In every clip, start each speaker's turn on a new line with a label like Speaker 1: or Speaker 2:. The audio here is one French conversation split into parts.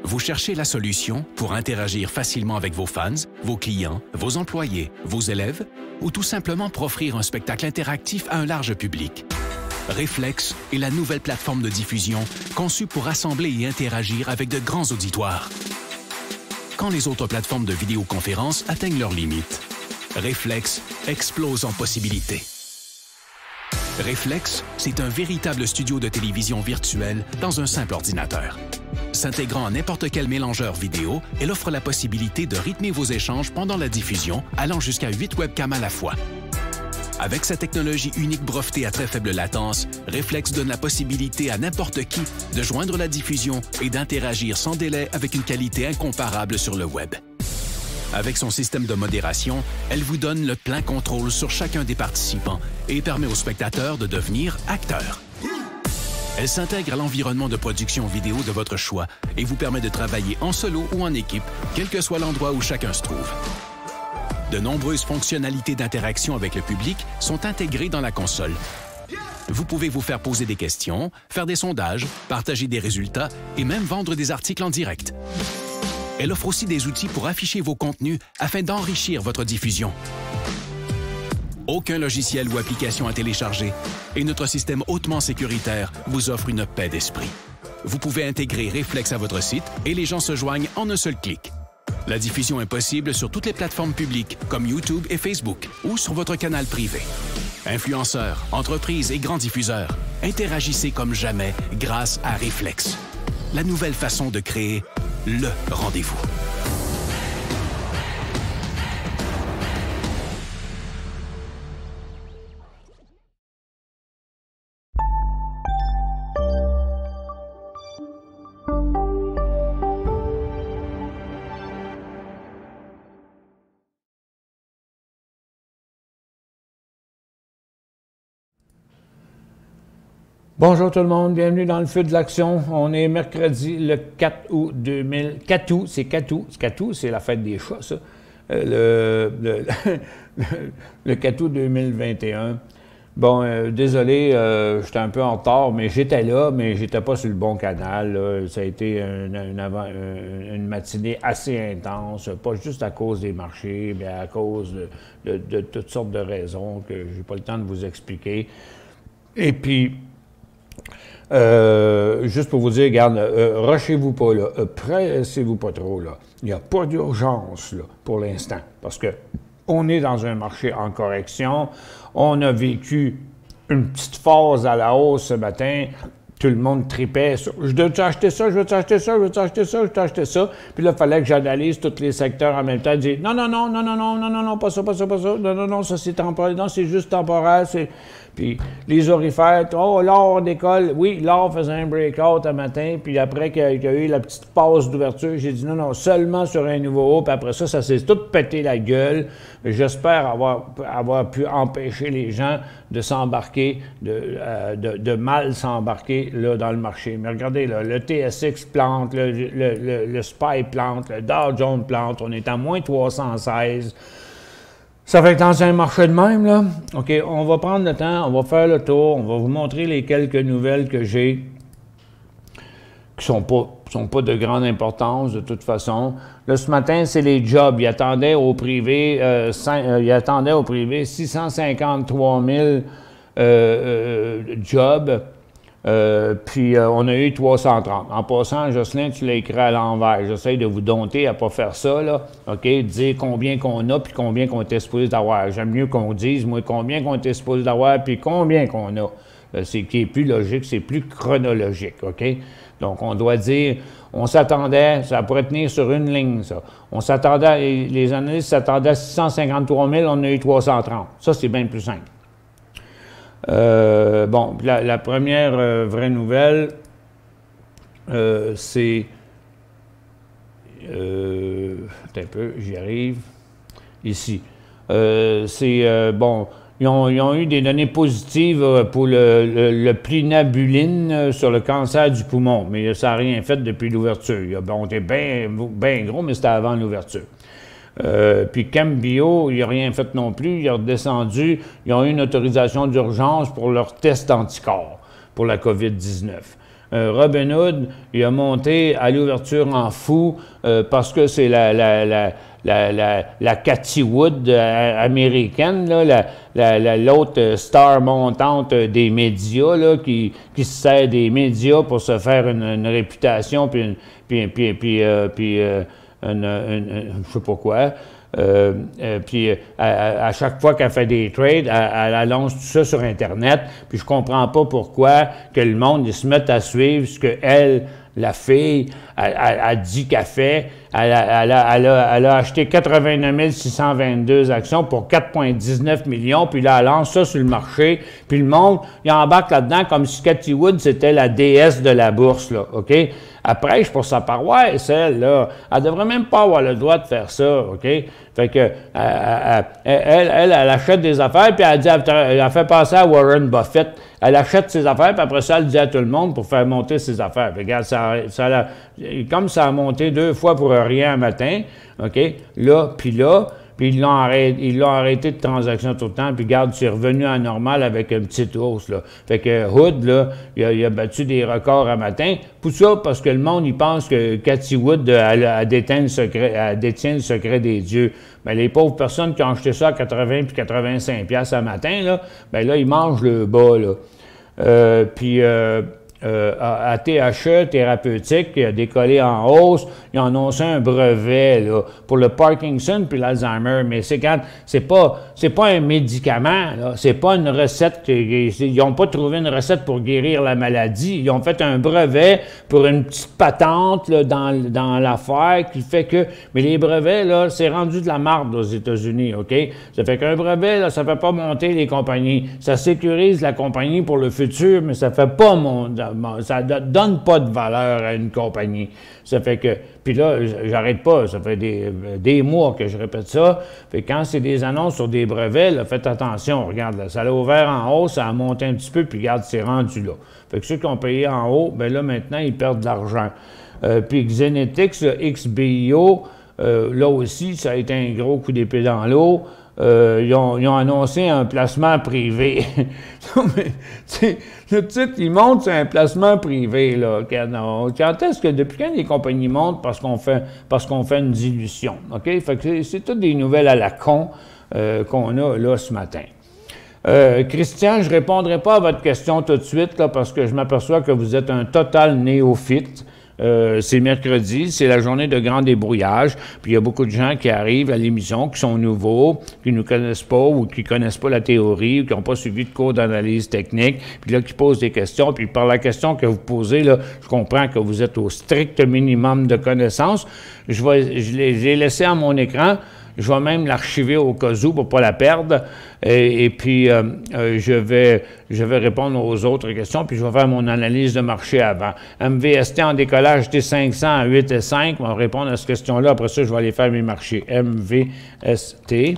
Speaker 1: Vous cherchez la solution pour interagir facilement avec vos fans, vos clients, vos employés, vos élèves ou tout simplement pour offrir un spectacle interactif à un large public. Reflex est la nouvelle plateforme de diffusion conçue pour rassembler et interagir avec de grands auditoires. Quand les autres plateformes de vidéoconférence atteignent leurs limites, Reflex explose en possibilités. Reflex, c'est un véritable studio de télévision virtuel dans un simple ordinateur. S'intégrant à n'importe quel mélangeur vidéo, elle offre la possibilité de rythmer vos échanges pendant la diffusion, allant jusqu'à 8 webcams à la fois. Avec sa technologie unique brevetée à très faible latence, Reflex donne la possibilité à n'importe qui de joindre la diffusion et d'interagir sans délai avec une qualité incomparable sur le web. Avec son système de modération, elle vous donne le plein contrôle sur chacun des participants et permet aux spectateurs de devenir acteurs. Elle s'intègre à l'environnement de production vidéo de votre choix et vous permet de travailler en solo ou en équipe, quel que soit l'endroit où chacun se trouve. De nombreuses fonctionnalités d'interaction avec le public sont intégrées dans la console. Vous pouvez vous faire poser des questions, faire des sondages, partager des résultats et même vendre des articles en direct. Elle offre aussi des outils pour afficher vos contenus afin d'enrichir votre diffusion. Aucun logiciel ou application à télécharger et notre système hautement sécuritaire vous offre une paix d'esprit. Vous pouvez intégrer Reflex à votre site et les gens se joignent en un seul clic. La diffusion est possible sur toutes les plateformes publiques comme YouTube et Facebook ou sur votre canal privé. Influenceurs, entreprises et grands diffuseurs, interagissez comme jamais grâce à Reflex. La nouvelle façon de créer le rendez-vous.
Speaker 2: Bonjour tout le monde, bienvenue dans le feu de l'action. On est mercredi le 4 août 2000. 4 août, c'est 4 août. 4 août, c'est la fête des chats, ça. Le 4 août 2021. Bon, désolé, j'étais un peu en retard, mais j'étais là, mais j'étais pas sur le bon canal. Là. Ça a été une matinée assez intense, pas juste à cause des marchés, mais à cause de toutes sortes de raisons que j'ai pas le temps de vous expliquer. Et puis, juste pour vous dire, regarde, rushez-vous pas là, pressez-vous pas trop là. Il n'y a pas d'urgence là pour l'instant, parce que on est dans un marché en correction. On a vécu une petite phase à la hausse ce matin. Tout le monde tripait sur « Je dois t'acheter ça, je veux t'acheter ça, je veux t'acheter ça, je veux t'acheter ça. » Puis là, il fallait que j'analyse tous les secteurs en même temps. Dire « Non, non, non, non, non, non, non, non, non, pas ça, pas ça, pas ça. Non, non, non, ça c'est temporaire. Non, c'est juste temporaire. » Puis les orifères, « Oh, l'or décolle. » Oui, l'or faisait un breakout un matin. Puis après qu'il y a eu la petite passe d'ouverture, j'ai dit « Non, non, seulement sur un nouveau haut. » Puis après ça, ça s'est tout pété la gueule. J'espère avoir pu empêcher les gens de s'embarquer, de mal s'embarquer là, dans le marché. Mais regardez, là, le TSX plante, le SPY plante, le Dow Jones plante, on est à moins 316. Ça fait que dans un marché de même, là, OK, on va prendre le temps, on va faire le tour, on va vous montrer les quelques nouvelles que j'ai qui sont pas de grande importance de toute façon. Là, ce matin, c'est les jobs. Ils attendaient au privé, 653 000 jobs. Puis on a eu 330. En passant, Jocelyn, tu l'as écrit à l'envers. J'essaie de vous dompter à ne pas faire ça, là. OK? Dire combien qu'on a puis combien qu'on était supposé d'avoir. J'aime mieux qu'on dise, moi, combien qu'on était supposé d'avoir puis combien qu'on a. C'est qui est plus logique, c'est plus chronologique, OK? Donc, on doit dire, on s'attendait, ça pourrait tenir sur une ligne, ça. On s'attendait, les analystes s'attendaient à 653 000, on a eu 330. Ça, c'est bien plus simple. Bon, la première vraie nouvelle, c'est... attends un peu, j'y arrive. Ici. Bon... Ils ont eu des données positives pour le plinabuline sur le cancer du poumon, mais ça n'a rien fait depuis l'ouverture. On était bien gros, mais c'était avant l'ouverture. Puis Cambio, il n'a rien fait non plus, il est redescendu. Ils ont eu une autorisation d'urgence pour leur test anticorps pour la COVID-19. Robinhood, il a monté à l'ouverture en fou parce que c'est la Cathie Wood américaine, l'autre star montante des médias, là, qui se sert des médias pour se faire une réputation, puis je sais pas quoi. Puis à chaque fois qu'elle fait des trades, elle annonce tout ça sur Internet. Puis je comprends pas pourquoi que le monde ils se met à suivre ce que elle, la fille, a dit qu'elle fait. Elle a acheté 89 622 actions pour 4,19 millions, puis là, elle lance ça sur le marché, puis le monde, il embarque là-dedans comme si Cathie Wood, c'était la déesse de la bourse, là, OK? Elle prêche pour sa paroisse, elle, là. Elle devrait même pas avoir le droit de faire ça, OK? Fait que, elle achète des affaires, puis elle dit, elle fait passer à Warren Buffett. Elle achète ses affaires, puis après ça, elle dit à tout le monde pour faire monter ses affaires. Puis regarde, comme ça a monté 2 fois pour rien un matin, OK? Là, puis ils l'ont arrêté de transaction tout le temps, puis regarde, c'est revenu à normal avec une petite hausse, là. Fait que Hood, là, il a battu des records à matin. Tout ça parce que le monde, il pense que Cathie Wood, elle détient le secret des dieux. Bien, les pauvres personnes qui ont acheté ça à 80 puis 85 piastres à matin, là, bien là, ils mangent le bas, là. À THE Thérapeutique, qui a décollé en hausse, ils ont annoncé un brevet là, pour le Parkinson puis l'Alzheimer, mais c'est pas un médicament, c'est pas une recette, ils n'ont pas trouvé une recette pour guérir la maladie, ils ont fait un brevet pour une petite patente là, dans l'affaire qui fait que, mais les brevets, là, c'est rendu de la marde aux États-Unis, OK? Ça fait qu'un brevet, là, ça fait pas monter les compagnies, ça sécurise la compagnie pour le futur, mais ça fait pas ça ne donne pas de valeur à une compagnie. Ça fait que, puis là, j'arrête pas, ça fait des mois que je répète ça. Fait que quand c'est des annonces sur des brevets, là, faites attention, regarde, là, ça l'a ouvert en haut, ça a monté un petit peu, puis regarde, c'est rendu là. Fait que ceux qui ont payé en haut, bien là, maintenant, ils perdent de l'argent. Puis Xenetics, XBIO, là aussi, ça a été un gros coup d'épée dans l'eau. Ils ont annoncé un placement privé. Le titre, il monte sur un placement privé, là. Quand est-ce que, depuis quand les compagnies montent parce qu'on fait une dilution, OK? Fait que c'est toutes des nouvelles à la con qu'on a là ce matin. Christian, je ne répondrai pas à votre question tout de suite, là, parce que je m'aperçois que vous êtes un total néophyte. C'est mercredi, c'est la journée de grand débrouillage, puis il y a beaucoup de gens qui arrivent à l'émission, qui sont nouveaux, qui ne nous connaissent pas ou qui ne connaissent pas la théorie ou qui n'ont pas suivi de cours d'analyse technique, puis là, qui posent des questions, puis par la question que vous posez, là, je comprends que vous êtes au strict minimum de connaissances. Je l'ai laissé à mon écran. Je vais même l'archiver au cas où pour ne pas la perdre. Et puis, je vais répondre aux autres questions, puis je vais faire mon analyse de marché avant. MVST en décollage T500 à 8,5. On va répondre à cette question-là. Après ça, je vais aller faire mes marchés. MVST.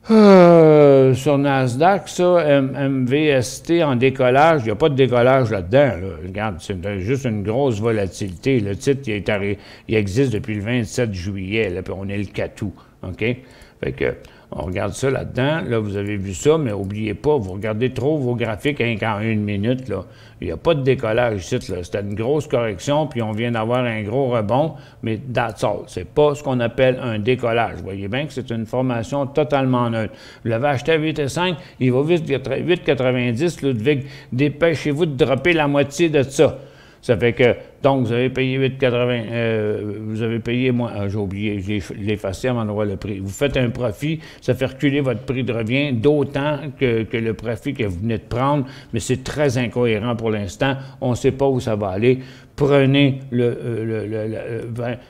Speaker 2: Sur Nasdaq, ça, MVST en décollage, il n'y a pas de décollage là-dedans. Là. Regarde, c'est juste une grosse volatilité. Le titre, il existe depuis le 27 juillet, là, puis on est le 4 août. OK? Fait que, on regarde ça là-dedans. Là, vous avez vu ça, mais n'oubliez pas, vous regardez trop vos graphiques en 1 minute. Là. Il n'y a pas de décollage ici. C'était une grosse correction, puis on vient d'avoir un gros rebond, mais that's all. C'est pas ce qu'on appelle un décollage. Vous voyez bien que c'est une formation totalement neutre. Vous l'avez acheté à 8,5, il va vite 8,90. Ludwig, dépêchez-vous de dropper la moitié de ça. Ça fait que, donc, vous avez payé 8,80, vous avez payé moins, j'ai oublié, je l'ai effacé avant de voir le prix. Vous faites un profit, ça fait reculer votre prix de revient d'autant que le profit que vous venez de prendre, mais c'est très incohérent pour l'instant. On ne sait pas où ça va aller. Prenez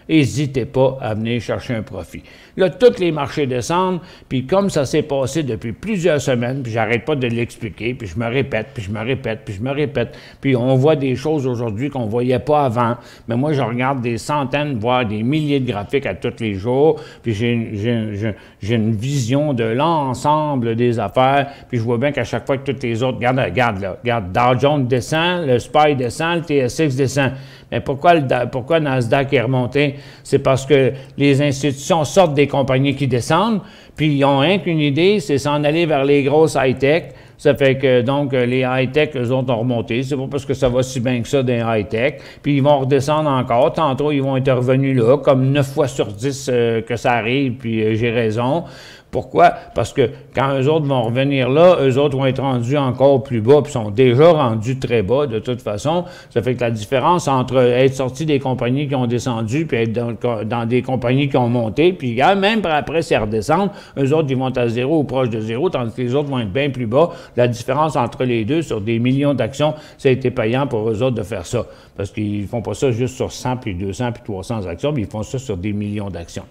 Speaker 2: n'hésitez pas à venir chercher un profit. Là, tous les marchés descendent, puis comme ça s'est passé depuis plusieurs semaines, puis j'arrête pas de l'expliquer, puis je me répète, puis je me répète, puis je me répète, puis on voit des choses aujourd'hui qu'on ne voyait pas avant, mais moi, je regarde des centaines, voire des milliers de graphiques à tous les jours, puis j'ai une vision de l'ensemble des affaires, puis je vois bien qu'à chaque fois que toutes les autres, regarde, Dow Jones descend, le SPY descend, le TSX descend. Mais pourquoi Nasdaq est remonté? C'est parce que les institutions sortent des compagnies qui descendent, puis ils ont rien qu'une idée, c'est s'en aller vers les grosses high-tech. Ça fait que, donc, les high-tech, eux autres, ont remonté. C'est pas parce que ça va si bien que ça des high-tech. Puis ils vont redescendre encore. Tantôt, ils vont être revenus là, comme 9 fois sur 10 que ça arrive, puis j'ai raison. Pourquoi? Parce que quand eux autres vont revenir là, eux autres vont être rendus encore plus bas, puis sont déjà rendus très bas de toute façon. Ça fait que la différence entre être sorti des compagnies qui ont descendu, puis être dans des compagnies qui ont monté, puis même après, si elles redescendent, eux autres, ils vont être à zéro ou proche de zéro, tandis que les autres vont être bien plus bas. La différence entre les deux, sur des millions d'actions, ça a été payant pour eux autres de faire ça. Parce qu'ils font pas ça juste sur 100, puis 200, puis 300 actions, mais ils font ça sur des millions d'actions.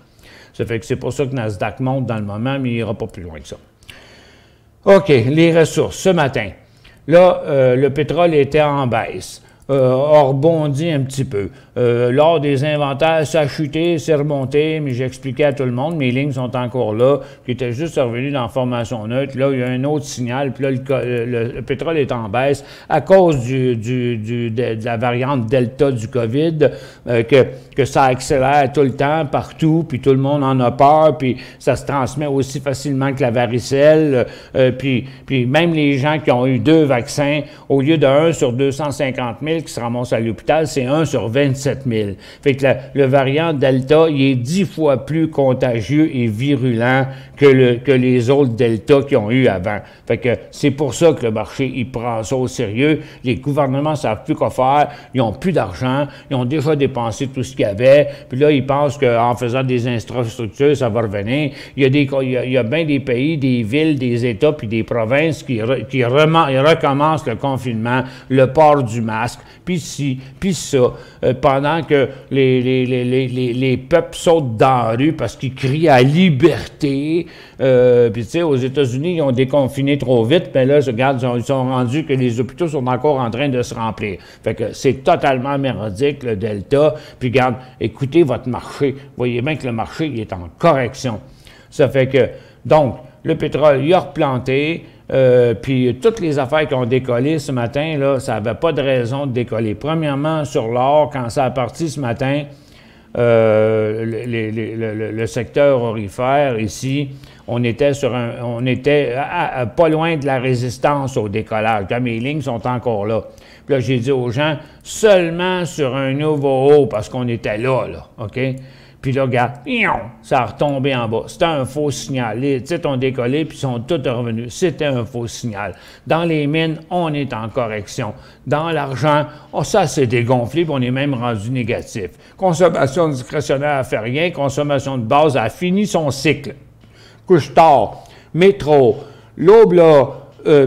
Speaker 2: Ça fait que c'est pour ça que Nasdaq monte dans le moment, mais il n'ira pas plus loin que ça. OK, les ressources. Ce matin, là, le pétrole était en baisse. A rebondi un petit peu. Lors des inventaires, ça a chuté, c'est remonté, mais j'expliquais à tout le monde, mes lignes sont encore là, qui étaient juste revenues dans formation neutre. Là, il y a un autre signal, puis là, le pétrole est en baisse à cause de la variante Delta du COVID, que ça accélère tout le temps, partout, puis tout le monde en a peur, puis ça se transmet aussi facilement que la varicelle, puis même les gens qui ont eu 2 vaccins, au lieu de 1 sur 250 000 qui se ramassent à l'hôpital, c'est 1 sur 27 000. Fait que le variant Delta, il est 10 fois plus contagieux et virulent que les autres Delta qu'ils ont eu avant. Fait que c'est pour ça que le marché, il prend ça au sérieux. Les gouvernements ne savent plus quoi faire. Ils n'ont plus d'argent. Ils ont déjà dépensé tout ce qu'il y avait. Puis là, ils pensent qu'en faisant des infrastructures, ça va revenir. Il y a bien des pays, des villes, des États puis des provinces qui recommencent le confinement, le port du masque, puis ci, puis ça, pendant que les peuples sautent dans la rue parce qu'ils crient à liberté. Puis tu sais, aux États-Unis, ils ont déconfiné trop vite, mais là, regarde, ils sont rendus que les hôpitaux sont encore en train de se remplir. Fait que c'est totalement mérodique, le Delta. Puis regarde, écoutez votre marché. Vous voyez bien que le marché, il est en correction. Ça fait que, donc, le pétrole, il a replanté. Puis toutes les affaires qui ont décollé ce matin, là, ça n'avait pas de raison de décoller. Premièrement, sur l'or, quand ça a parti ce matin, le secteur aurifère ici, on était pas loin de la résistance au décollage. Quand mes lignes sont encore là. Puis là, j'ai dit aux gens, seulement sur un nouveau haut, parce qu'on était là, OK? Puis là, regarde, ça a retombé en bas. C'était un faux signal. Les titres ont décollé, puis sont tous revenus. C'était un faux signal. Dans les mines, on est en correction. Dans l'argent, ça s'est dégonflé, puis on est même rendu négatif. Consommation discrétionnaire a fait rien. Consommation de base a fini son cycle. Couche-tard, Métro, l'Aube, là,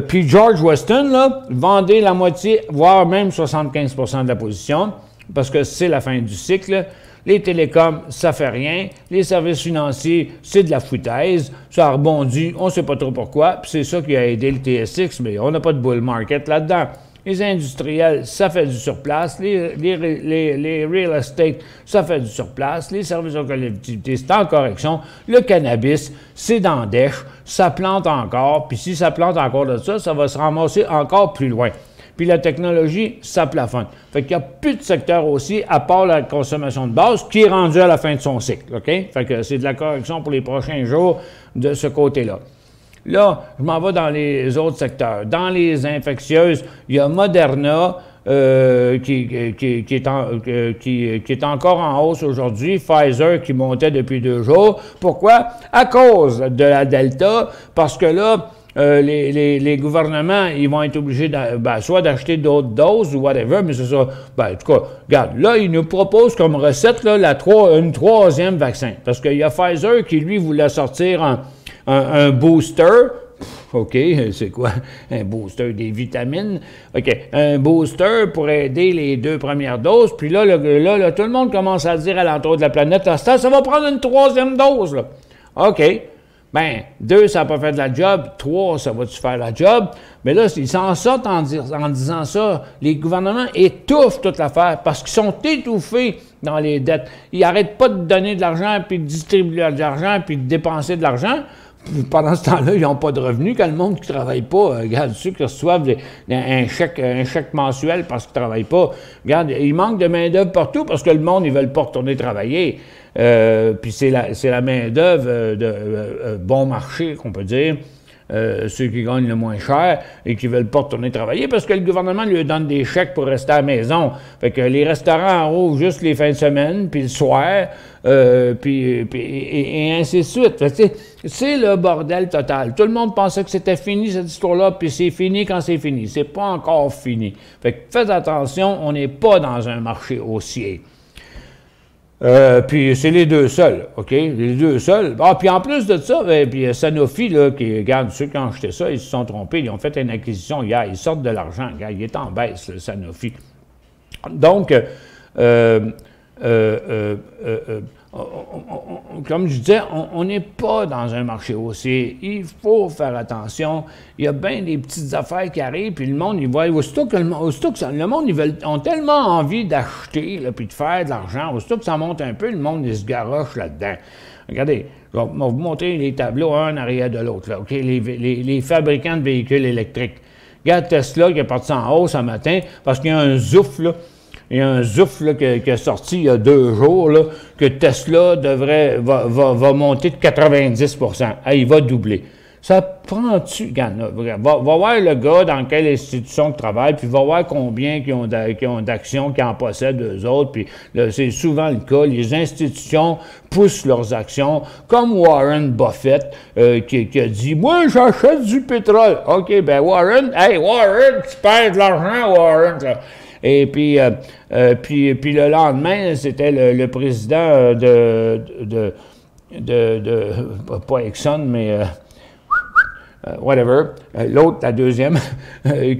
Speaker 2: puis George Weston, là, vendait la moitié, voire même 75% de la position, parce que c'est la fin du cycle. Les télécoms, ça fait rien. Les services financiers, c'est de la foutaise. Ça a rebondi, on ne sait pas trop pourquoi. Puis c'est ça qui a aidé le TSX, mais on n'a pas de bull market là-dedans. Les industriels, ça fait du surplace. Les real estate, ça fait du surplace. Les services aux collectivités, c'est en correction. Le cannabis, c'est dans dèche. Ça plante encore. Puis si ça plante encore de ça, ça va se ramasser encore plus loin. Puis la technologie, ça plafonne. Fait qu'il n'y a plus de secteur aussi, à part la consommation de base, qui est rendue à la fin de son cycle. OK? Fait que c'est de la correction pour les prochains jours de ce côté-là. Là, je m'en vais dans les autres secteurs. Dans les infectieuses, il y a Moderna qui est encore en hausse aujourd'hui. Pfizer qui montait depuis 2 jours. Pourquoi? À cause de la Delta, parce que là, les gouvernements, ils vont être obligés soit d'acheter d'autres doses ou whatever, mais c'est ça. En tout cas, regarde, là, ils nous proposent comme recette là, une 3e vaccin. Parce qu'il y a Pfizer qui, lui, voulait sortir un booster. OK, c'est quoi? Un booster, des vitamines. OK, un booster pour aider les 2 premières doses. Puis là, tout le monde commence à dire à l'entour de la planète, ça va prendre une 3e dose. Là. OK. Bien, 2, ça n'a pas fait de la job. 3, ça va-tu faire la job? Mais là, ils s'en sortent en disant ça. Les gouvernements étouffent toute l'affaire parce qu'ils sont étouffés dans les dettes. Ils n'arrêtent pas de donner de l'argent, puis de distribuer de l'argent, puis de dépenser de l'argent. Pendant ce temps-là, ils n'ont pas de revenus. Quand le monde qui ne travaille pas, regarde, ceux qui reçoivent un chèque mensuel parce qu'ils ne travaillent pas, regarde, il manque de main-d'œuvre partout parce que le monde, ils ne veulent pas retourner travailler. Puis c'est la main-d'œuvre de bon marché, qu'on peut dire. ceux qui gagnent le moins cher et qui ne veulent pas retourner travailler parce que le gouvernement lui donne des chèques pour rester à la maison. Fait que les restaurants rouvrent juste les fins de semaine, puis le soir, et ainsi de suite. C'est le bordel total. Tout le monde pensait que c'était fini, cette histoire-là, puis c'est fini quand c'est fini. C'est pas encore fini. Fait que faites attention, on n'est pas dans un marché haussier. Puis c'est les deux seuls, OK? Les deux seuls. Ah, puis en plus de ça, puis Sanofi, là, qui regarde ceux qui ont acheté ça, ils se sont trompés, ils ont fait une acquisition hier, ils sortent de l'argent, regarde, il est en baisse, le Sanofi. Donc, comme je disais, on n'est pas dans un marché haussier. Il faut faire attention. Il y a bien des petites affaires qui arrivent, puis le monde, il voit, aussitôt que le monde, ont tellement envie d'acheter, puis de faire de l'argent, aussitôt que ça monte un peu, le monde, il se garoche là-dedans. Regardez, je vais vous montrer les tableaux un en arrière de l'autre, OK? Les fabricants de véhicules électriques. Regarde Tesla qui est parti en hausse ce matin parce qu'il y a un zouf, là. Il y a un zouf là, qui est sorti il y a 2 jours, là, que Tesla va monter de 90 %. Il va doubler. Ça prend-tu? Va voir le gars dans quelle institution il travaille, puis va voir combien qui ont d'actions, qui en possèdent eux autres. Puis c'est souvent le cas. Les institutions poussent leurs actions, comme Warren Buffett qui a dit « Moi, j'achète du pétrole. » OK, ben Warren, tu perds de l'argent, Warren. Et puis le lendemain, c'était le président pas Exxon, mais whatever, l'autre, la deuxième,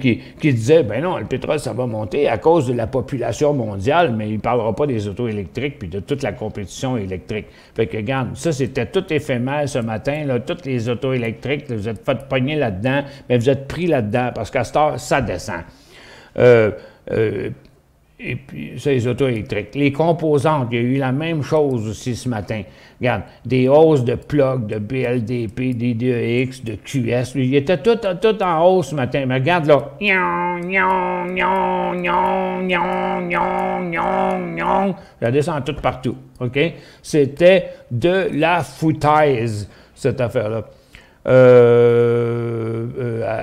Speaker 2: qui disait, ben non, le pétrole, ça va monter à cause de la population mondiale, mais il ne parlera pas des autos électriques puis de toute la compétition électrique. Fait que, regarde, ça, c'était tout éphémère ce matin, là, toutes les autos électriques, là, vous êtes fait pogner là-dedans, mais vous êtes pris là-dedans, parce qu'à cette heure, ça descend. Et puis, c'est les autos électriques. Les composantes, il y a eu la même chose aussi ce matin. Regarde, des hausses de plug, de BLDP, d'IDEX, de QS. Il était tout en hausse ce matin. Mais regarde là. Ça descend tout partout. OK? C'était de la foutaise, cette affaire-là.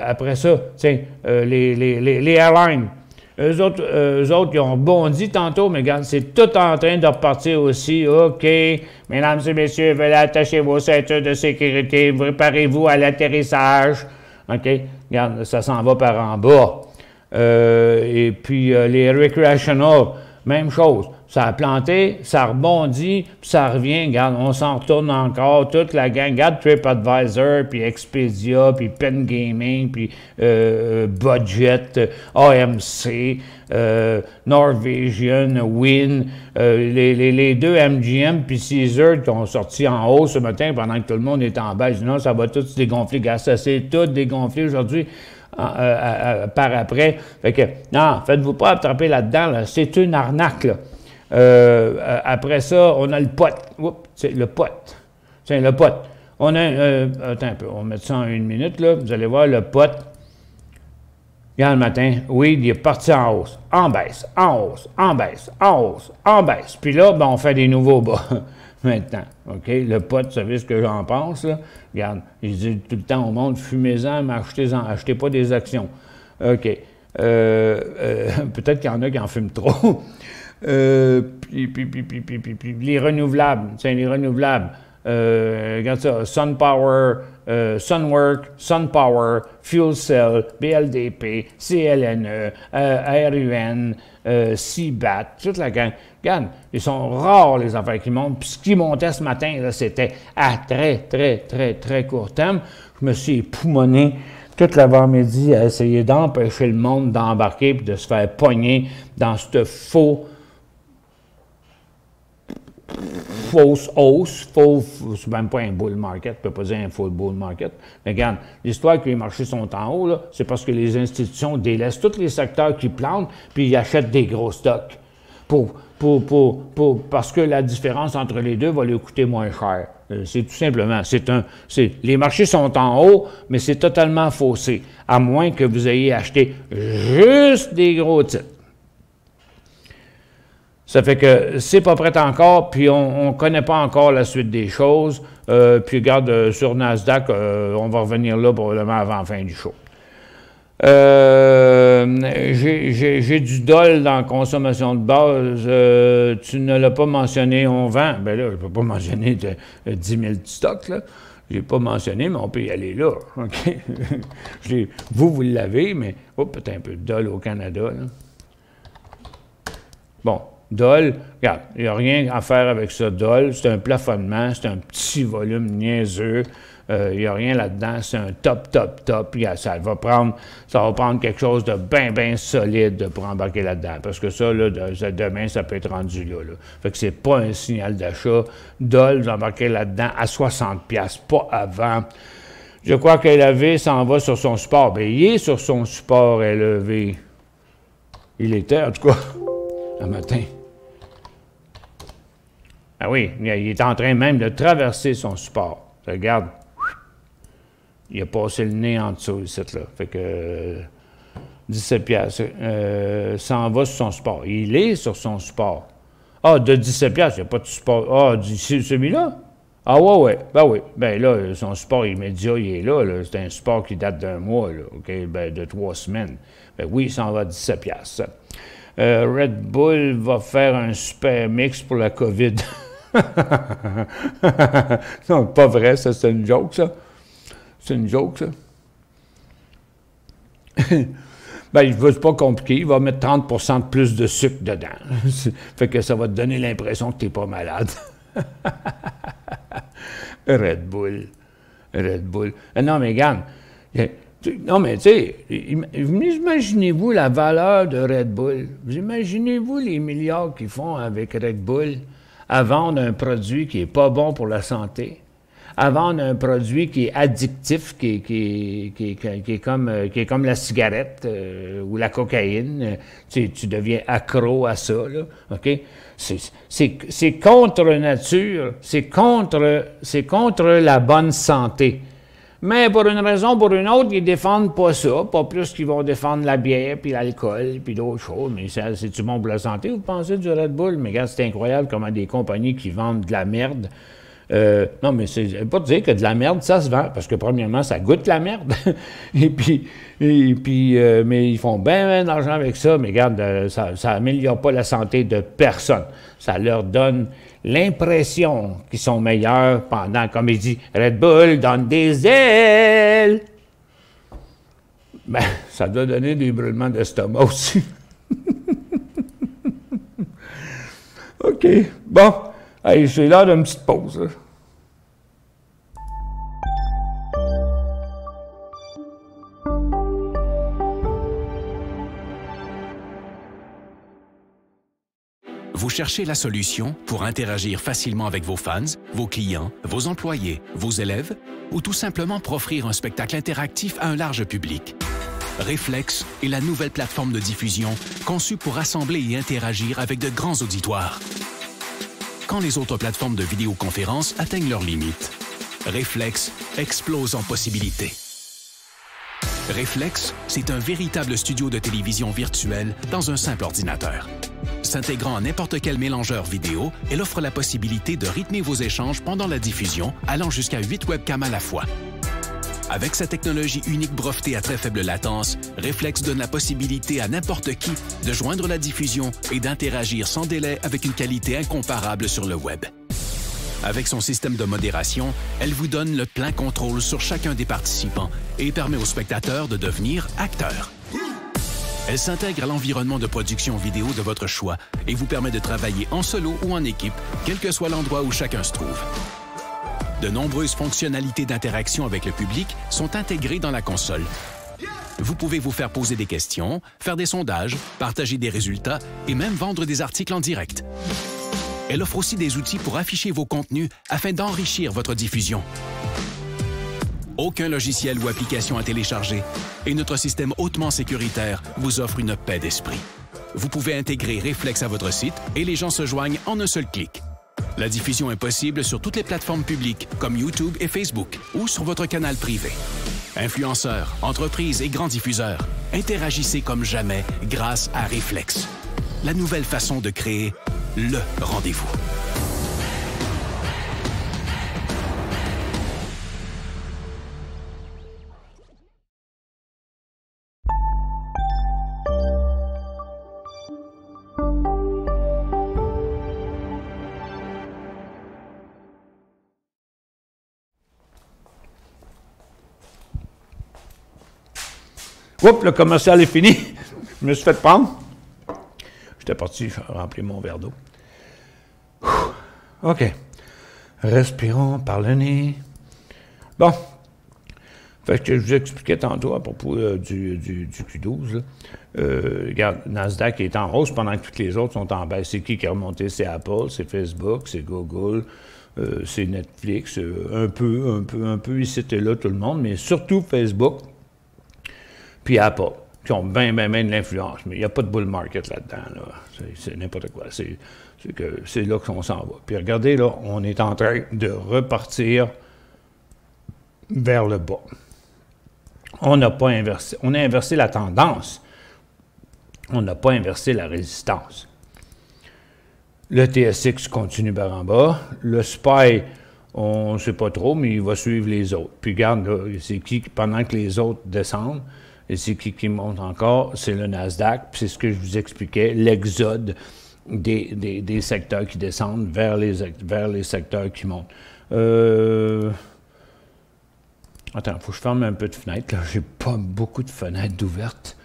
Speaker 2: Après ça, tiens, les airlines. Eux autres, ils ont bondi tantôt, mais regarde, c'est tout en train de repartir aussi. OK, mesdames et messieurs, veuillez attacher vos ceintures de sécurité, préparez-vous à l'atterrissage. OK, regarde, ça s'en va par en bas. Et puis, les recreational, même chose. Ça a planté, ça rebondit, puis ça revient. Regarde, on s'en retourne encore, toute la gang. Regarde TripAdvisor, puis Expedia, puis Pen Gaming, puis Budget, AMC, Norwegian, Win, les deux MGM, puis Caesar qui ont sorti en haut ce matin pendant que tout le monde est en bas. Je dis non, ça va tout se dégonfler. Regarde, ça s'est tout dégonflé aujourd'hui. Par après. Fait que, non, faites-vous pas attraper là-dedans, là. C'est une arnaque, là. Après ça, on a le pot. Oups, c'est le pot. Tiens, le pot. On a attends un peu, on va mettre ça en 1 minute, là. Vous allez voir le pot. Regarde le matin, oui, il est parti en hausse. En baisse, en hausse, en baisse, en hausse, en baisse. Puis là, ben, on fait des nouveaux bas. Maintenant, OK? Le pot, vous savez ce que j'en pense, là? Regarde, je dis tout le temps au monde, fumez-en, mais achetez pas des actions. OK. Peut-être qu'il y en a qui en fument trop. Puis les renouvelables, tiens, les renouvelables. Regarde ça, SunPower, Sunwork, SunPower, Fuel Cell, BLDP, CLNE, RUN, CBAT, toute la gang. Regarde, ils sont rares les affaires qui montent. Puis ce qui montait ce matin, là, c'était à très court terme. Je me suis époumoné toute l'avant-midi à essayer d'empêcher le monde d'embarquer et de se faire pogner dans cette fausse hausse, c'est même pas un bull market, je ne peux pas dire un faux bull market. Mais regarde, l'histoire que les marchés sont en haut, là, c'est parce que les institutions délaissent tous les secteurs qui plantent, puis ils achètent des gros stocks. Parce que la différence entre les deux va leur coûter moins cher. C'est tout simplement, les marchés sont en haut, mais c'est totalement faussé, à moins que vous ayez acheté juste des gros titres. Ça fait que c'est pas prêt encore, puis on connaît pas encore la suite des choses. Puis regarde, sur Nasdaq, on va revenir là probablement avant la fin du show. J'ai du DOL dans la consommation de base. Tu ne l'as pas mentionné, on vend. Bien là, je ne peux pas mentionner 10 000 stocks, là. Je n'ai pas mentionné, mais on peut y aller là. OK? Vous l'avez, mais peut-être un peu de DOL au Canada, là. Bon, DOL, regarde, il n'y a rien à faire avec ça. DOL, c'est un plafonnement, c'est un petit volume niaiseux. Il n'y a rien là-dedans, c'est un top. Ça va prendre quelque chose de bien solide pour embarquer là-dedans. Parce que ça, là, demain, ça peut être rendu là. Fait que c'est pas un signal d'achat. DOL, vous embarquez là-dedans à 60$, pas avant. Je crois que LV s'en va sur son support. Bien, il est sur son support LV. Il était, en tout cas, un matin. Ah oui, il est en train même de traverser son support. Regarde. Il a passé le nez en dessous, ici, là. Fait que 17$. S'en va sur son support. Il est sur son support. Ah, de 17$, il n'y a pas de support. Ah, celui-là? Ah, ouais. Ben oui. Ben là, son support immédiat, il est là. C'est un support qui date d'un mois, là. OK? Ben, de 3 semaines. Ben oui, il s'en va à 17$. Red Bull va faire un super mix pour la COVID. Non, pas vrai, ça, c'est une joke, ça. C'est une joke, ça. Ben, c'est pas compliqué. Il va mettre 30% de plus de sucre dedans. Fait que ça va te donner l'impression que tu n'es pas malade. Red Bull. Non, mais regarde. Non, mais tu sais, imaginez-vous la valeur de Red Bull. Vous imaginez-vous les milliards qu'ils font avec Red Bull à vendre un produit qui n'est pas bon pour la santé? À vendre un produit qui est addictif, qui est comme la cigarette ou la cocaïne. Tu deviens accro à ça, là, OK? C'est contre nature, c'est contre la bonne santé. Mais pour une raison ou pour une autre, ils ne défendent pas ça, pas plus qu'ils vont défendre la bière, puis l'alcool, puis d'autres choses. Mais c'est-tu bon pour la santé, vous pensez, du Red Bull? Mais regarde, c'est incroyable comment des compagnies qui vendent de la merde. Non, mais c'est pas dire que de la merde, ça se vend, parce que premièrement, ça goûte la merde. et puis mais ils font bien d'argent avec ça, mais regarde, ça améliore pas la santé de personne. Ça leur donne l'impression qu'ils sont meilleurs pendant, comme il dit, Red Bull donne des ailes. Ben, ça doit donner des brûlements d'estomac aussi. OK, bon. Hey, c'est l'heure d'une petite pause, là.
Speaker 1: Vous cherchez la solution pour interagir facilement avec vos fans, vos clients, vos employés, vos élèves, ou tout simplement pour offrir un spectacle interactif à un large public. Reflex est la nouvelle plateforme de diffusion conçue pour rassembler et interagir avec de grands auditoires. Quand les autres plateformes de vidéoconférence atteignent leurs limites, Reflex explose en possibilités. Reflex, c'est un véritable studio de télévision virtuel dans un simple ordinateur. S'intégrant à n'importe quel mélangeur vidéo, elle offre la possibilité de rythmer vos échanges pendant la diffusion, allant jusqu'à 8 webcams à la fois. Avec sa technologie unique brevetée à très faible latence, Reflex donne la possibilité à n'importe qui de joindre la diffusion et d'interagir sans délai avec une qualité incomparable sur le web. Avec son système de modération, elle vous donne le plein contrôle sur chacun des participants et permet aux spectateurs de devenir acteurs. Elle s'intègre à l'environnement de production vidéo de votre choix et vous permet de travailler en solo ou en équipe, quel que soit l'endroit où chacun se trouve. De nombreuses fonctionnalités d'interaction avec le public sont intégrées dans la console. Vous pouvez vous faire poser des questions, faire des sondages, partager des résultats et même vendre des articles en direct. Elle offre aussi des outils pour afficher vos contenus afin d'enrichir votre diffusion. Aucun logiciel ou application à télécharger et notre système hautement sécuritaire vous offre une paix d'esprit. Vous pouvez intégrer Reflex à votre site et les gens se joignent en un seul clic. La diffusion est possible sur toutes les plateformes publiques comme YouTube et Facebook ou sur votre canal privé. Influenceurs, entreprises et grands diffuseurs, interagissez comme jamais grâce à Reflex. La nouvelle façon de créer le rendez-vous.
Speaker 2: Oups, le commercial est fini. Je me suis fait prendre. J'étais parti remplir mon verre d'eau. OK. Respirons par le nez. Bon. Fait que je vous expliquais tantôt à propos du Q12. Regarde, Nasdaq est en hausse pendant que toutes les autres sont en baisse. C'est qui est remonté? C'est Apple, c'est Facebook, c'est Google, c'est Netflix, un peu ici et là, tout le monde, mais surtout Facebook, puis Apple, qui ont bien de l'influence. Mais il n'y a pas de bull market là-dedans. Là. C'est n'importe quoi. C'est là qu'on s'en va. Puis regardez, là, on est en train de repartir vers le bas. On n'a pas inversé. On a inversé la tendance. On n'a pas inversé la résistance. Le TSX continue par en bas. Le SPY, on ne sait pas trop, mais il va suivre les autres. Puis regarde, c'est qui, pendant que les autres descendent, et c'est qui monte encore, c'est le Nasdaq. Puis c'est ce que je vous expliquais, l'exode des secteurs qui descendent vers les secteurs qui montent. Attends, il faut que je ferme un peu de fenêtres. J'ai pas beaucoup de fenêtres ouvertes.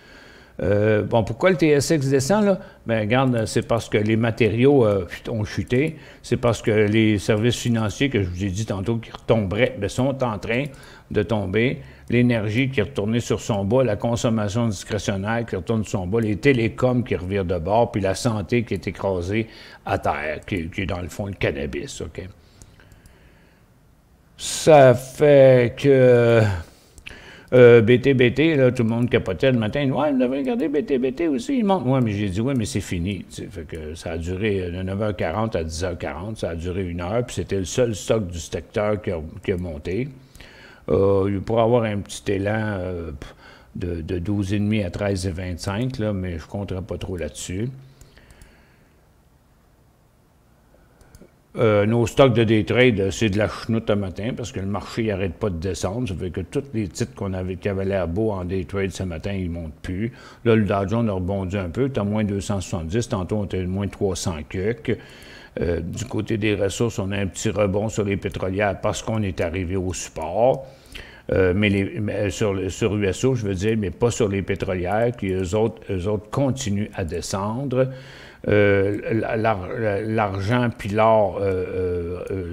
Speaker 2: Bon, pourquoi le TSX descend, là? Bien, regarde, c'est parce que les matériaux ont chuté. C'est parce que les services financiers que je vous ai dit tantôt qui retomberaient, bien, sont en train de tomber. L'énergie qui est retournée sur son bas, la consommation discrétionnaire qui retourne sur son bas, les télécoms qui revirent de bord, puis la santé qui est écrasée à terre, qui est dans le fond le cannabis, OK? Ça fait que BTBT, là, tout le monde capotait le matin. Ouais, vous devez regarder BTBT aussi, il monte. Ouais, mais j'ai dit, ouais, mais c'est fini. Fait que ça a duré de 9h40 à 10h40, ça a duré 1 heure, puis c'était le seul stock du secteur qui a monté. Il pourrait avoir un petit élan de 12,5 à 13,25, là, mais je ne compterai pas trop là-dessus. Nos stocks de day trade, c'est de la chenoute à matin parce que le marché n'arrête pas de descendre. Ça fait que tous les titres qui avaient l'air beaux en day trade ce matin, ils ne montent plus. Là, le Dow Jones a rebondi un peu. Tu as moins 270. Tantôt, on était moins 300 quelques. Du côté des ressources, on a un petit rebond sur les pétrolières parce qu'on est arrivé au support. Mais sur USO, je veux dire, mais pas sur les pétrolières, qui eux autres continuent à descendre. L'argent puis l'or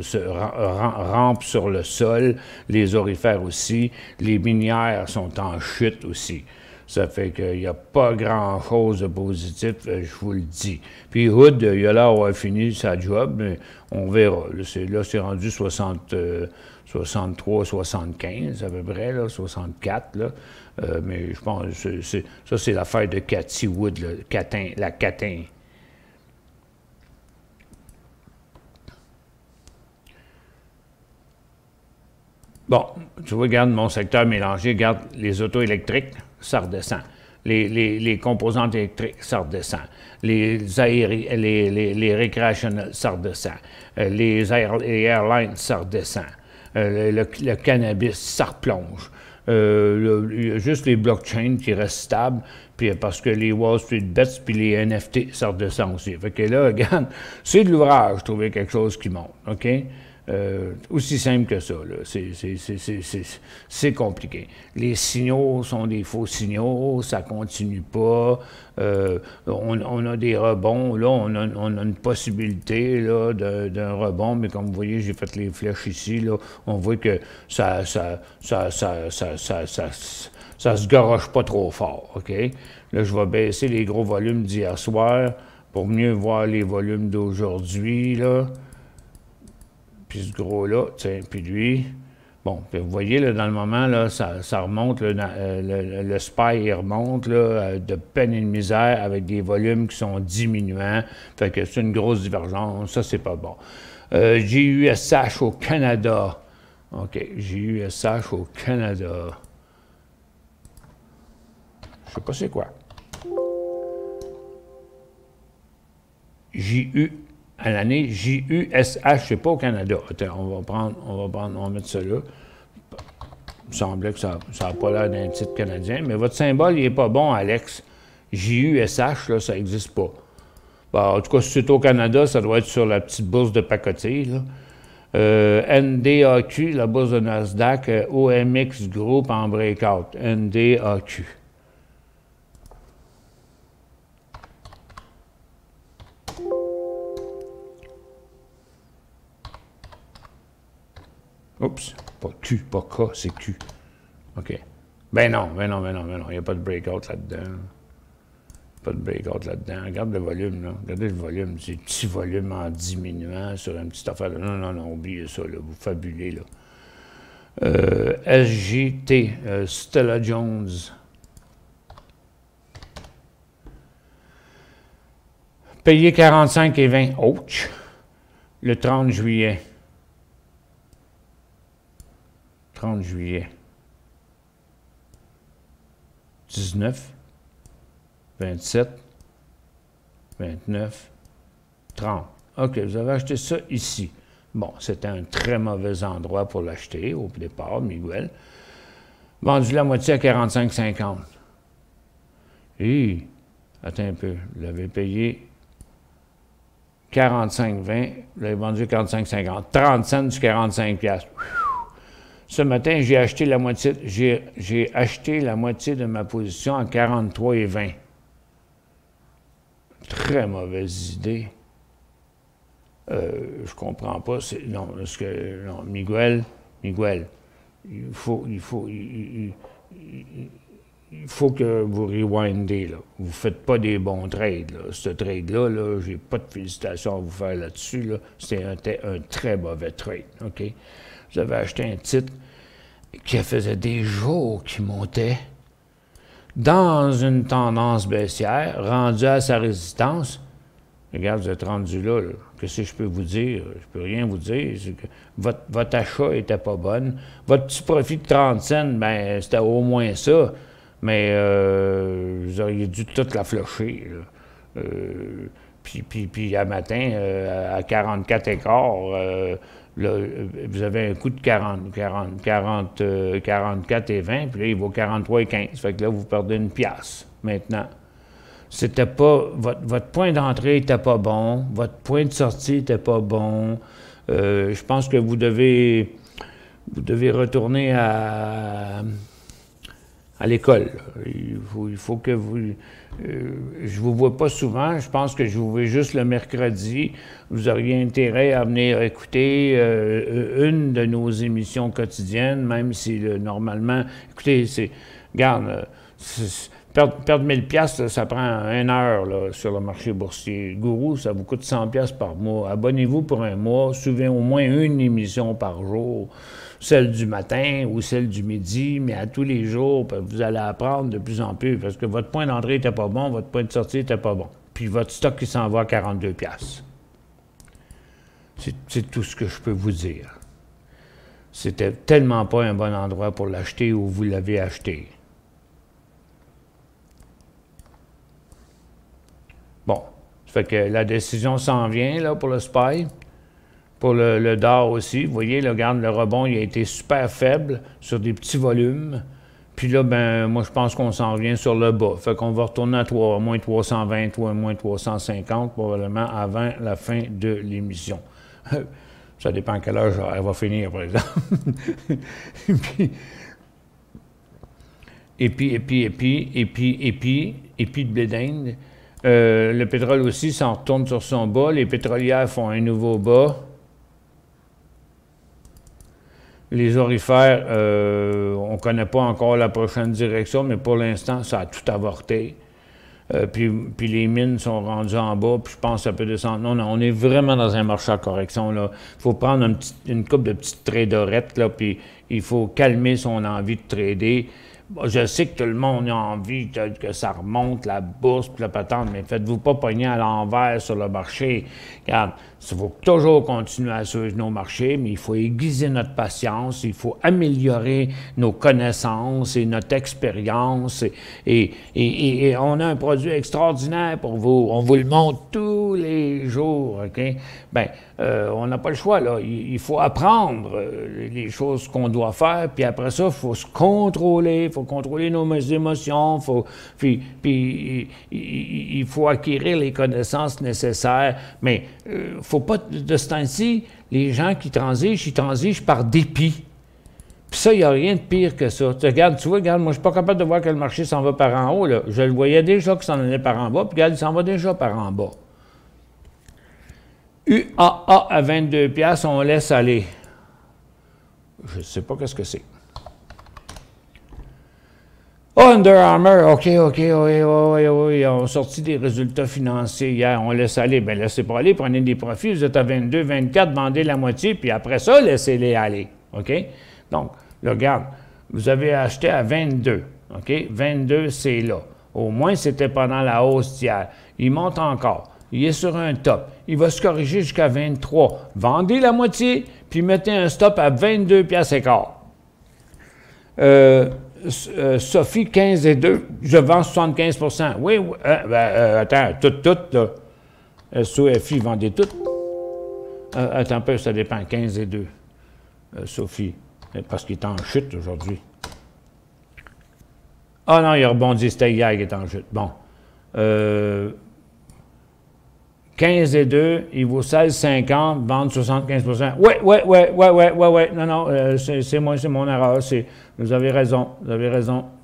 Speaker 2: se rampent sur le sol, les aurifères aussi, les minières sont en chute aussi. Ça fait qu'il n'y a pas grand-chose de positif, je vous le dis. Puis Hood, il a l'air d'avoir fini sa job, mais on verra. Là, c'est rendu 63, 75 à peu près, là, 64, là. Mais je pense que ça, c'est l'affaire de Cathy Wood, la Catin. Bon, tu vois, regarde mon secteur mélangé, regarde les autos électriques, ça redescend. Les composantes électriques, ça redescend. Les recreationnels, ça redescend. Les airlines, ça redescend. Le cannabis, ça replonge. Juste les blockchains qui restent stables, puis parce que les Wall Street Bets puis les NFT, ça redescend aussi. Fait que là, regarde, c'est de l'ouvrage, trouver quelque chose qui monte, OK? Aussi simple que ça, là. C'est compliqué. Les signaux sont des faux signaux, ça continue pas. On a des rebonds, là, on a une possibilité là, d'un rebond, mais comme vous voyez, j'ai fait les flèches ici, là, on voit que ça se garoche pas trop fort, OK? Là, je vais baisser les gros volumes d'hier soir pour mieux voir les volumes d'aujourd'hui, là. Puis ce gros-là, tiens, puis lui. Bon, puis vous voyez, là, dans le moment, là, ça remonte, le SPY, il remonte là, de peine et de misère avec des volumes qui sont diminuants. Fait que c'est une grosse divergence. Ça, c'est pas bon. JUSH au Canada. OK, JUSH au Canada. Je sais pas c'est quoi. JUSH. à l'année. JUSH, c'est pas au Canada. Attends, on va mettre ça là. Il me semblait que ça n'a pas l'air d'un titre canadien, mais votre symbole, il n'est pas bon, Alex. JUSH, là, ça n'existe pas. Bon, en tout cas, si c'est au Canada, ça doit être sur la petite bourse de pacotille, là. NDAQ, la bourse de Nasdaq, OMX Group en breakout. NDAQ. Oups, pas Q, pas K, c'est Q. OK. Ben non. Il n'y a pas de breakout là-dedans. Pas de breakout là-dedans. Regarde le volume, là. Regardez le volume. C'est petit volume en diminuant sur une petite affaire. Non, oubliez ça, là. Vous fabulez, là. SJT, Stella Jones. Payé 45,20. Ouch! Le 30 juillet. 30 juillet. 19. 27, 29, 30. OK, vous avez acheté ça ici. Bon, c'était un très mauvais endroit pour l'acheter au départ, Miguel. Vendu la moitié à 45,50. Attends un peu, vous l'avez payé 45,20, vous l'avez vendu à 45,50. 30 cents du 45 piastres. Ce matin, j'ai acheté la moitié de ma position à 43,20. Très mauvaise idée. Je comprends pas. Non, parce que non, Miguel, il faut que vous rewindez, là. Vous ne faites pas des bons trades, là. Ce trade-là, là, j'ai pas de félicitations à vous faire là-dessus, là. C'était un très mauvais trade, OK? Vous avez acheté un titre qui faisait des jours qui montait dans une tendance baissière, rendu à sa résistance. Regarde, vous êtes rendu là. Qu'est-ce que je peux vous dire? Je peux rien vous dire. C'est que votre achat n'était pas bon. Votre petit profit de 30 cents, ben, c'était au moins ça. Mais vous auriez dû toute la flusher. Puis à matin, à 44 écarts, là, vous avez un coût de 44,20, puis là, il vaut 43,15. Fait que là, vous perdez une pièce maintenant. C'était pas... Votre point d'entrée n'était pas bon, votre point de sortie n'était pas bon. Je pense que vous devez retourner à l'école. Il faut que vous... je vous vois pas souvent. Je pense que je vous vois juste le mercredi. Vous auriez intérêt à venir écouter une de nos émissions quotidiennes, même si normalement... Écoutez, regarde, perdre 1000 piastres, ça prend 1 heure là, sur le marché boursier. Gourou, ça vous coûte 100 piastres par mois. Abonnez-vous pour un mois. Suivez au moins une émission par jour. Celle du matin ou celle du midi, mais à tous les jours, vous allez apprendre de plus en plus, parce que votre point d'entrée n'était pas bon, votre point de sortie n'était pas bon. Puis votre stock, il s'en va à 42 piastres. C'est tout ce que je peux vous dire. C'était tellement pas un bon endroit pour l'acheter où vous l'avez acheté. Bon, ça fait que la décision s'en vient, là, pour le SPY. Pour le DAR aussi, vous voyez, là, regarde, le rebond, il a été super faible sur des petits volumes. Puis là, ben, moi, je pense qu'on s'en revient sur le bas. Fait qu'on va retourner à moins 320 ou à moins 350, probablement, avant la fin de l'émission. Ça dépend à quelle heure elle va finir, par exemple. Et puis, de blé d'Inde. Le pétrole aussi s'en retourne sur son bas. Les pétrolières font un nouveau bas. Les orifères, on ne connaît pas encore la prochaine direction, mais pour l'instant, ça a tout avorté. Puis les mines sont rendues en bas, puis je pense que ça peut descendre. Non, on est vraiment dans un marché à correction, là. Il faut prendre une couple de petites traderettes, là, puis il faut calmer son envie de trader. Bon, je sais que tout le monde a envie que ça remonte, la bourse, puis la patente, mais faites-vous pas pogner à l'envers sur le marché. Regarde, il faut toujours continuer à suivre nos marchés, mais il faut aiguiser notre patience, il faut améliorer nos connaissances et notre expérience. Et on a un produit extraordinaire pour vous. On vous le montre tous les jours, OK? Bien, on n'a pas le choix, là. Il faut apprendre les choses qu'on doit faire, puis après ça, il faut se contrôler, il faut contrôler nos émotions, puis il faut acquérir les connaissances nécessaires. Mais il ne faut pas, de ce temps-ci, les gens qui transigent, ils transigent par dépit. Puis ça, il n'y a rien de pire que ça. Tu vois, regarde, moi, je ne suis pas capable de voir que le marché s'en va par en haut, là. Je le voyais déjà qu'il s'en allait par en bas, puis regarde, il s'en va déjà par en bas. UAA à 22 $, on laisse aller. Je ne sais pas qu'est-ce que c'est. Under Armour, OK, oui, on a sorti des résultats financiers hier, on laisse aller. Bien, laissez pas aller, prenez des profits, vous êtes à 22, 24, vendez la moitié, puis après ça, laissez-les aller, OK? Donc, là, regarde, vous avez acheté à 22, OK? 22, c'est là. Au moins, c'était pendant la hausse d'hier. Il monte encore. Il est sur un top. Il va se corriger jusqu'à 23. Vendez la moitié, puis mettez un stop à 22 $. Sophie, 15 et 2, je vends 75 %. Oui, attends, tout, là. SOFI, vendez tout. Attends un peu, ça dépend, 15 et 2. Sophie, parce qu'il est en chute aujourd'hui. Ah non, il a rebondi, c'était hier qu'il est en chute. Bon. 15 et 2, il vaut 16,50, vendre 75 %. Oui. Non, c'est moi, c'est mon erreur. Vous avez raison.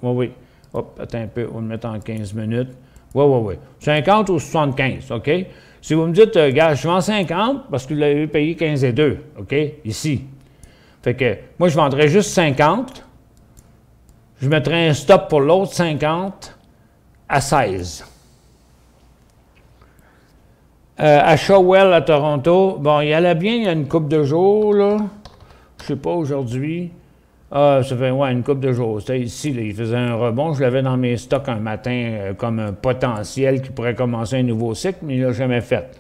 Speaker 2: Oui. Hop, attends un peu, on va le mettre en 15 minutes. Oui. 50 ou 75, OK? Si vous me dites, gars, je vends 50 parce que vous l'avez payé 15 et 2, OK? Ici. Fait que moi, je vendrais juste 50. Je mettrais un stop pour l'autre 50 à 16. À Shawwell, à Toronto, bon, il allait bien il y a une couple de jours, là. Je sais pas, aujourd'hui. Ça fait, une couple de jours. C'était ici, là, il faisait un rebond. Je l'avais dans mes stocks un matin comme un potentiel qui pourrait commencer un nouveau cycle, mais il l'a jamais fait.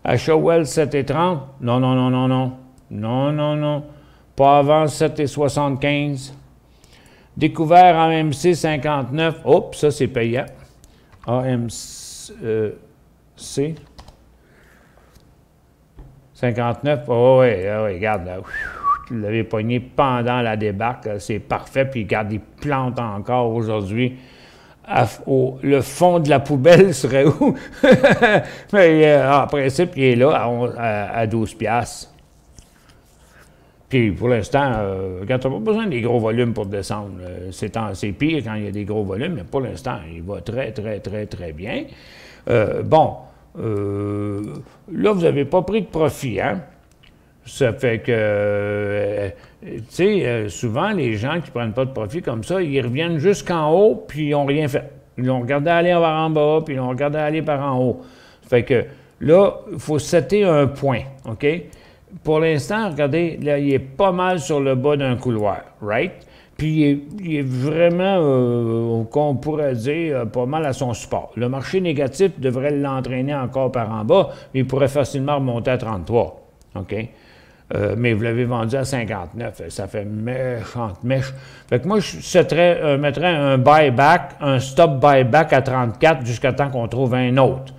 Speaker 2: À Shawwell, 7,30. Non. Pas avant 7,75. Découvert AMC 59. Hop, ça, c'est payant. AMC. 59, oui, regarde, là, vous l'avez pogné pendant la débarque, c'est parfait, puis regarde, il plante encore aujourd'hui. Le fond de la poubelle serait où? Mais en principe, il est là à 12 $. Puis pour l'instant, quand tu n'as pas besoin des gros volumes pour descendre, c'est pire quand il y a des gros volumes, mais pour l'instant, il va très bien. Là, vous n'avez pas pris de profit, hein? Ça fait que, souvent, les gens qui ne prennent pas de profit comme ça, ils reviennent jusqu'en haut, puis ils n'ont rien fait. Ils l'ont regardé aller par en bas, puis ils l'ont regardé aller par en haut. Ça fait que, là, il faut setter un point, OK? Pour l'instant, regardez, là, il est pas mal sur le bas d'un couloir, right? Puis il est vraiment, qu'on pourrait dire, pas mal à son support. Le marché négatif devrait l'entraîner encore par en bas, mais il pourrait facilement remonter à 33. OK? Mais vous l'avez vendu à 59. Ça fait méchante mèche. Fait que moi, je mettrais un buyback, un stop buyback à 34 jusqu'à temps qu'on trouve un autre.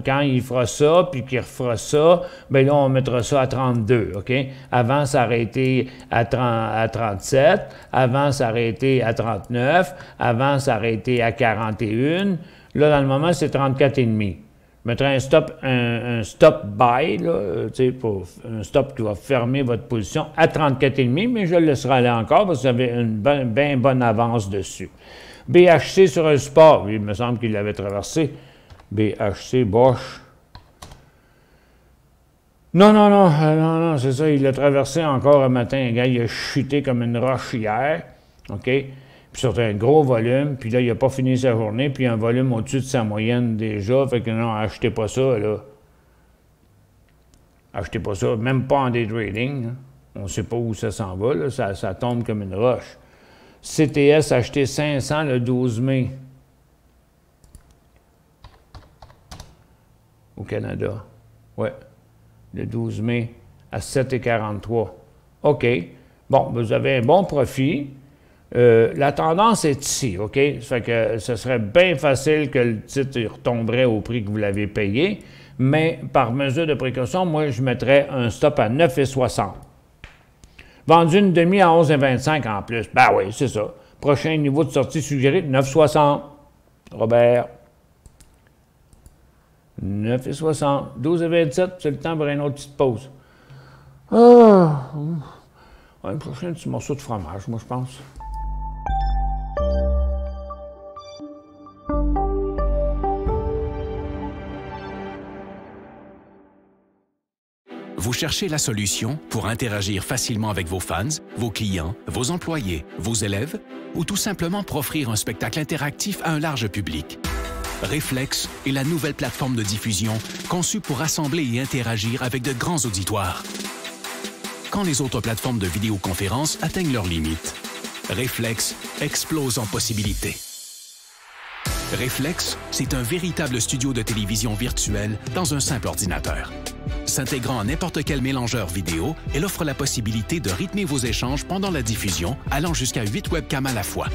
Speaker 2: Quand il fera ça, puis qu'il refera ça, bien là, on mettra ça à 32, OK? Avant, ça aurait été à 37. Avant, ça aurait été à 39. Avant, ça aurait été à 41. Là, dans le moment, c'est 34,5. Je mettrai un stop buy, là, pour un stop qui va fermer votre position à 34,5, mais je le laisserai aller encore parce que vous avez une bien bonne avance dessus. BHC sur un support, il me semble qu'il l'avait traversé. BHC, Bosch. Non, c'est ça, il l'a traversé encore un matin. Un gars, il a chuté comme une roche hier, OK? Puis sur un gros volume, puis là, il n'a pas fini sa journée, puis un volume au-dessus de sa moyenne déjà, fait que non, achetez pas ça, là. Achetez pas ça, même pas en day trading, hein. On ne sait pas où ça s'en va, là, ça tombe comme une roche. CTS a acheté 500 le 12 mai. Au Canada. Oui. Le 12 mai à 7,43. OK. Bon, vous avez un bon profit. La tendance est ici, OK? Ça fait que ce serait bien facile que le titre retomberait au prix que vous l'avez payé, mais par mesure de précaution, moi, je mettrais un stop à 9,60. Vendu une demi à 11,25 en plus. Ben oui, c'est ça. Prochain niveau de sortie suggéré, 9,60. Robert. 9,60. 12,27, c'est le temps pour une autre petite pause. Un prochain petit morceau de fromage, moi, je pense.
Speaker 1: Vous cherchez la solution pour interagir facilement avec vos fans, vos clients, vos employés, vos élèves, ou tout simplement pour offrir un spectacle interactif à un large public. Reflex est la nouvelle plateforme de diffusion conçue pour rassembler et interagir avec de grands auditoires. Quand les autres plateformes de vidéoconférence atteignent leurs limites, Reflex explose en possibilités. Reflex, c'est un véritable studio de télévision virtuelle dans un simple ordinateur. S'intégrant à n'importe quel mélangeur vidéo, elle offre la possibilité de rythmer vos échanges pendant la diffusion, allant jusqu'à 8 webcams à la fois.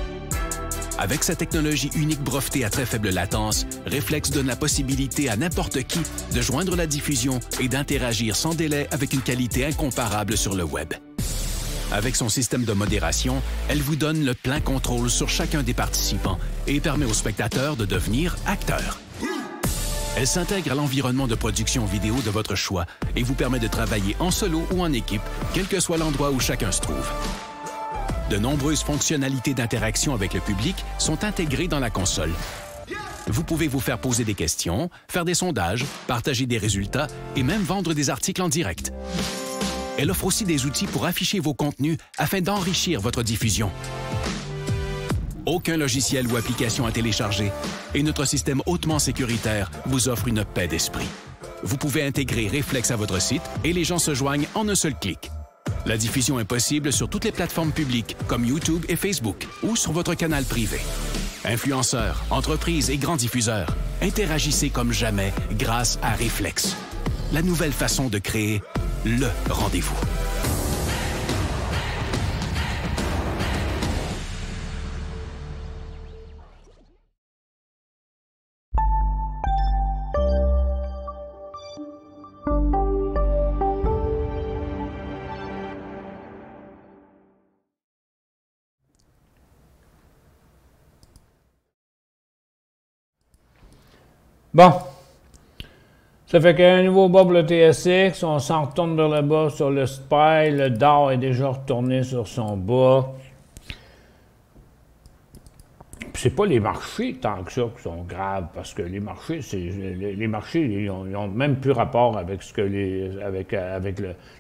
Speaker 1: Avec sa technologie unique brevetée à très faible latence, Reflex donne la possibilité à n'importe qui de joindre la diffusion et d'interagir sans délai avec une qualité incomparable sur le web. Avec son système de modération, elle vous donne le plein contrôle sur chacun des participants et permet aux spectateurs de devenir acteurs. Elle s'intègre à l'environnement de production vidéo de votre choix et vous permet de travailler en solo ou en équipe, quel que soit l'endroit où chacun se trouve. De nombreuses fonctionnalités d'interaction avec le public sont intégrées dans la console. Vous pouvez vous faire poser des questions, faire des sondages, partager des résultats et même vendre des articles en direct. Elle offre aussi des outils pour afficher vos contenus afin d'enrichir votre diffusion. Aucun logiciel ou application à télécharger et notre système hautement sécuritaire vous offre une paix d'esprit. Vous pouvez intégrer Reflex à votre site et les gens se joignent en un seul clic. La diffusion est possible sur toutes les plateformes publiques comme YouTube et Facebook ou sur votre canal privé. Influenceurs, entreprises et grands diffuseurs, interagissez comme jamais grâce à Reflex. La nouvelle façon de créer le rendez-vous.
Speaker 2: Bon. Ça fait qu'un nouveau bas pour le TSX, on s'en retourne vers le bas sur le SPY, le Dow est déjà retourné sur son bas. C'est pas les marchés tant que ça qui sont graves, parce que les marchés, ils ont même plus rapport avec ce que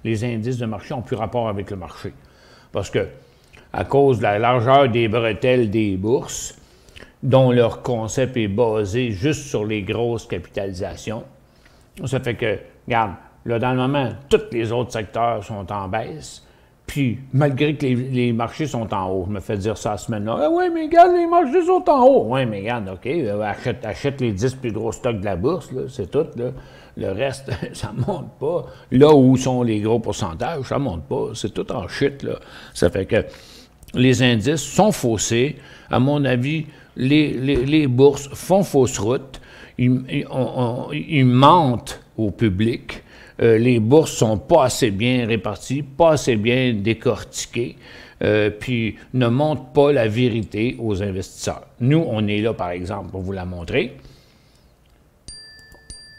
Speaker 2: les indices de marché ont plus rapport avec le marché. Parce que, à cause de la largeur des bretelles des bourses, dont leur concept est basé juste sur les grosses capitalisations, ça fait que, regarde, là, dans le moment, tous les autres secteurs sont en baisse, puis malgré que les marchés sont en haut, je me fais dire ça la semaine-là, « Ah oui, mais regarde, les marchés sont en haut! » Oui, mais regarde, OK, achète les 10 plus gros stocks de la bourse, là, c'est tout, là. Le reste, ça ne monte pas. Là où sont les gros pourcentages, ça ne monte pas. C'est tout en chute, là. Ça fait que les indices sont faussés. À mon avis, les bourses font fausse route. Ils mentent au public. Les bourses sont pas assez bien réparties, pas assez bien décortiquées, puis ne montrent pas la vérité aux investisseurs. Nous, on est là, par exemple, pour vous la montrer.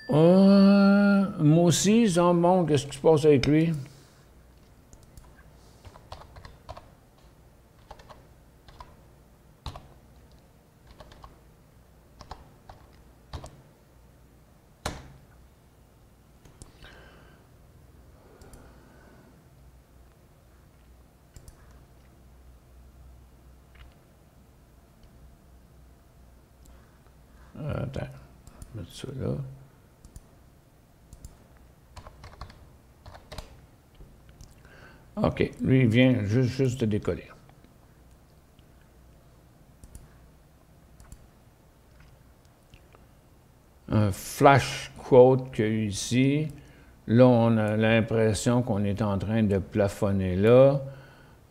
Speaker 2: Moi aussi, il semble bon, qu'est-ce qui se passe avec lui? Attends, je vais mettre ça là. OK, lui, il vient juste de décoller. flash quote qu'il y a ici. Là, on a l'impression qu'on est en train de plafonner là.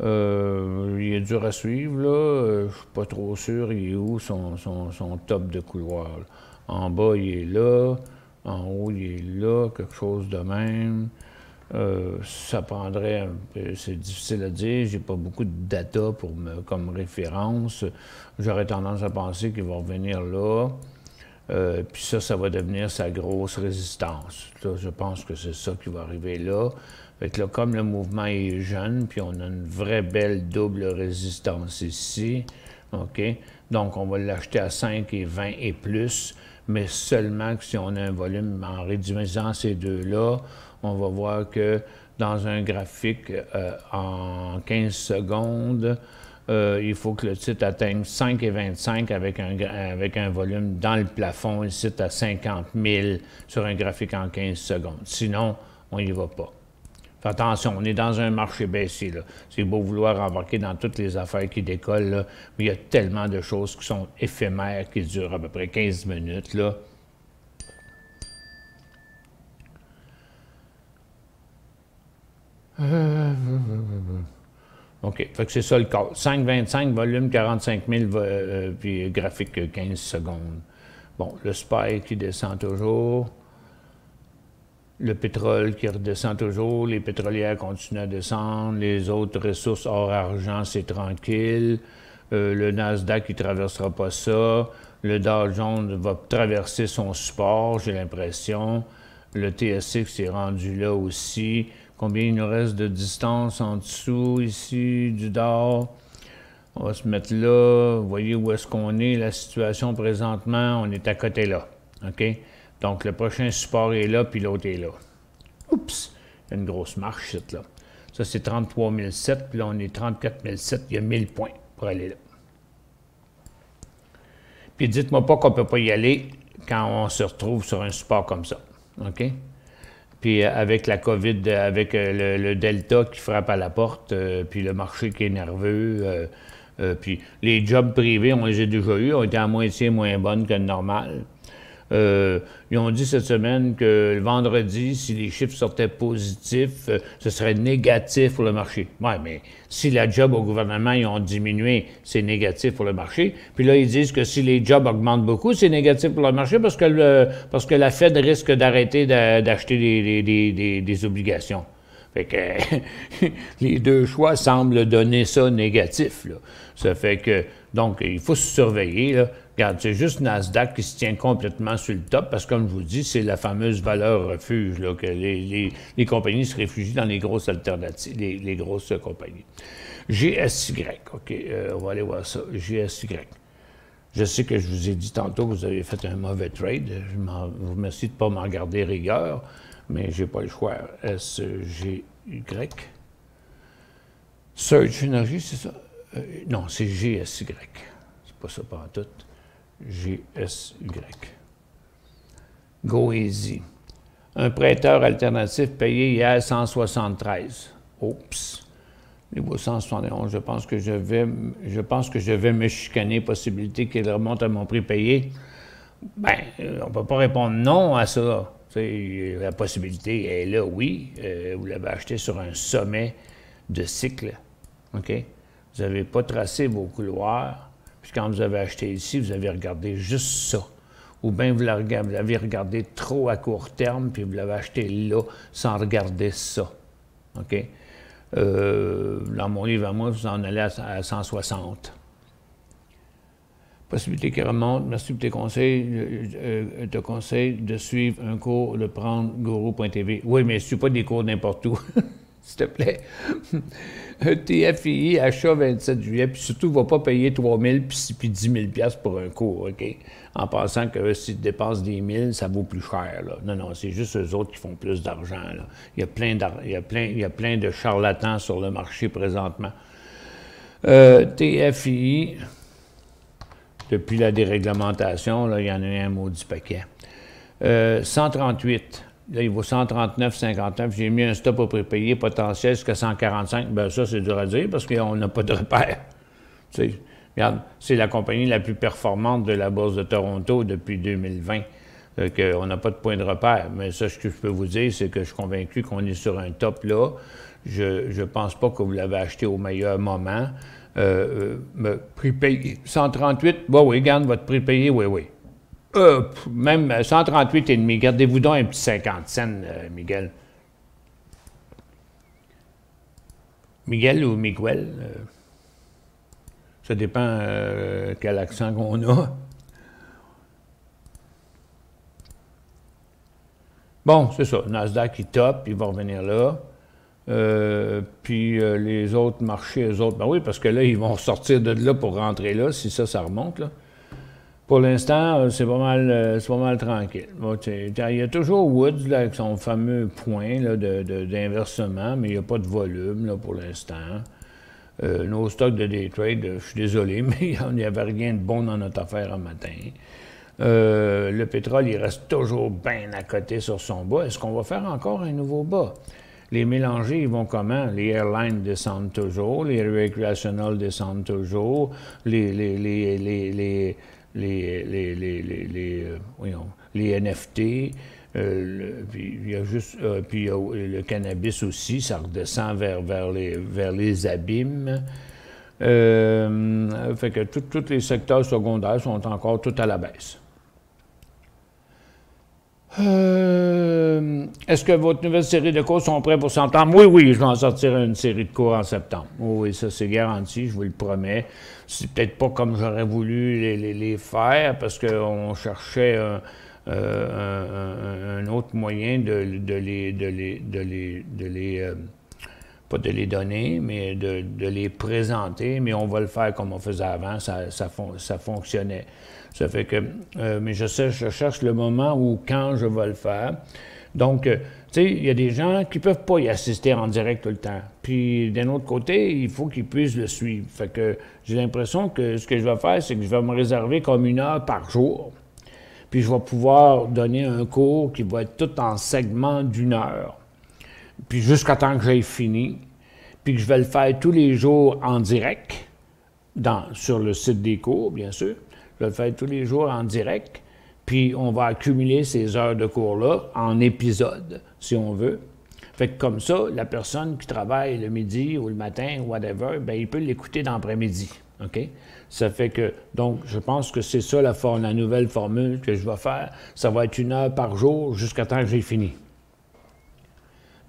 Speaker 2: Il est dur à suivre, là. Je ne suis pas trop sûr, il est où son top de couloir. Là. En bas, il est là. En haut, il est là, quelque chose de même. Ça prendrait, c'est difficile à dire, j'ai pas beaucoup de data comme référence. J'aurais tendance à penser qu'il va revenir là. Puis ça va devenir sa grosse résistance. Là, je pense que c'est ça qui va arriver là. Fait que là, comme le mouvement est jeune, puis on a une vraie belle double résistance ici, OK? Donc, on va l'acheter à 5 et 20 et plus, mais seulement que si on a un volume en réduisant ces deux-là, on va voir que dans un graphique en 15 secondes, il faut que le titre atteigne 5 et 25 avec un volume dans le plafond, ici à 50 000 sur un graphique en 15 secondes. Sinon, on n'y va pas. Fais attention, on est dans un marché baissier. C'est beau vouloir embarquer dans toutes les affaires qui décollent, là, mais il y a tellement de choses qui sont éphémères, qui durent à peu près 15 minutes. Là. OK, fait que c'est ça le cas. 5,25, volume 45 000, puis graphique 15 secondes. Bon, le SPY qui descend toujours. Le pétrole qui redescend toujours. Les pétrolières continuent à descendre. Les autres ressources hors argent, c'est tranquille. Le Nasdaq, il ne traversera pas ça. Le Dow Jones va traverser son support, j'ai l'impression. Le TSX est rendu là aussi. Combien il nous reste de distance en dessous, ici, du Dow? On va se mettre là. Vous voyez où est-ce qu'on est, la situation présentement? On est à côté là, OK? Donc, le prochain support est là, puis l'autre est là. Oups! Il y a une grosse marche, cette là. Ça, c'est 33 007, puis là, on est 34 007. Il y a 1000 points pour aller là. Puis dites-moi pas qu'on ne peut pas y aller quand on se retrouve sur un support comme ça, OK? Puis avec la COVID, avec le Delta qui frappe à la porte, puis le marché qui est nerveux, puis les jobs privés, on les a déjà eus, ont été à moitié moins bonnes que le normal. Ils ont dit cette semaine que le vendredi, si les chiffres sortaient positifs, ce serait négatif pour le marché. Oui, mais si la job au gouvernement, ils ont diminué, c'est négatif pour le marché. Puis là, ils disent que si les jobs augmentent beaucoup, c'est négatif pour le marché parce que la Fed risque d'arrêter d'acheter des obligations. Fait que les deux choix semblent donner ça négatif, là. Ça fait que, donc, il faut se surveiller, là. Regarde, c'est juste Nasdaq qui se tient complètement sur le top parce que, comme je vous dis, c'est la fameuse valeur refuge, là, que les compagnies se réfugient dans les grosses alternatives, les grosses compagnies. GSY, OK, on va aller voir ça. GSY. Je sais que je vous ai dit tantôt que vous avez fait un mauvais trade. Je vous remercie de ne pas m'en garder rigueur, mais je n'ai pas le choix. SGY. Surge Energy, c'est ça? Non, c'est GSY. C'est pas ça pantoute. GSY. Go Easy. Un prêteur alternatif payé hier 173. Oups. Niveau 171, je pense que je vais me chicaner, possibilité qu'il remonte à mon prix payé. Bien, on ne peut pas répondre non à ça. T'sais, la possibilité est là, oui. Vous l'avez acheté sur un sommet de cycle. OK? Vous n'avez pas tracé vos couloirs. Puis quand vous avez acheté ici, vous avez regardé juste ça. Ou bien vous l'avez regardé trop à court terme, puis vous l'avez acheté là, sans regarder ça. OK? Dans mon livre à moi, vous en allez à 160. Possibilité qui remonte. Merci pour tes conseils. Je te conseille de suivre un cours, de prendre Guru.tv. Oui, mais je ne suis pas des cours n'importe où. S'il te plaît. TFI, achat 27 juillet, puis surtout, ne va pas payer 3 000 puis 10 000 pour un cours, OK? En pensant que s'ils dépensent des 1000, ça vaut plus cher, là. Non, non, c'est juste eux autres qui font plus d'argent, là. Il y a plein de charlatans sur le marché présentement. TFI, depuis la déréglementation, là, il y en a eu un maudit paquet. 138. Là, il vaut 139,59. J'ai mis un stop au prépayé potentiel jusqu'à 145. Bien, ça, c'est dur à dire parce qu'on n'a pas de repère. Tu sais, regarde, c'est la compagnie la plus performante de la Bourse de Toronto depuis 2020. On n'a pas de point de repère. Mais ça, ce que je peux vous dire, c'est que je suis convaincu qu'on est sur un top là. Je ne pense pas que vous l'avez acheté au meilleur moment. Prix payé 138, bon, oui, garde votre prix payé, oui, oui. Même 138,5, gardez-vous donc un petit 50 cents, Miguel. Miguel ou Miguel? Ça dépend quel accent qu'on a. Bon, c'est ça. Nasdaq, il top, il va revenir là. Puis les autres marchés, eux autres, ben oui, parce que là, ils vont sortir de là pour rentrer là, si ça remonte, là. Pour l'instant, c'est pas mal tranquille. Bon, il y a toujours Woods là, avec son fameux point d'inversement, mais il n'y a pas de volume là, pour l'instant. Nos stocks de day trade, je suis désolé, mais il n'y avait rien de bon dans notre affaire un matin. Le pétrole, il reste toujours bien à côté sur son bas. Est-ce qu'on va faire encore un nouveau bas? Les mélangés, ils vont comment? Les airlines descendent toujours, les recreational descendent toujours, les NFT, puis il y a juste, puis il y a le cannabis aussi, ça redescend vers les abîmes. Fait que tous les secteurs secondaires sont encore tout à la baisse. Est-ce que votre nouvelle série de cours sont prêts pour septembre? Oui, oui, je vais en sortir une série de cours en septembre. Oui, ça c'est garanti, je vous le promets. C'est peut-être pas comme j'aurais voulu les faire parce qu'on cherchait un autre moyen pas de les donner, mais de les présenter, mais on va le faire comme on faisait avant, ça fonctionnait. Ça fait que, mais je cherche le moment où, quand je vais le faire. Donc, tu sais, il y a des gens qui ne peuvent pas y assister en direct tout le temps. Puis, d'un autre côté, il faut qu'ils puissent le suivre. Fait que j'ai l'impression que ce que je vais faire, c'est que je vais me réserver comme 1 heure par jour. Puis, je vais pouvoir donner un cours qui va être tout en segments d'1 heure. Puis, jusqu'à temps que j'aie fini. Puis, que je vais le faire tous les jours en direct, sur le site des cours, bien sûr. Je vais le faire tous les jours en direct, puis on va accumuler ces heures de cours-là en épisodes, si on veut. Fait que comme ça, la personne qui travaille le midi ou le matin, whatever, bien, il peut l'écouter dans l'après-midi, OK? Ça fait que, donc, je pense que c'est ça la nouvelle formule que je vais faire. Ça va être 1 heure par jour jusqu'à temps que j'ai fini.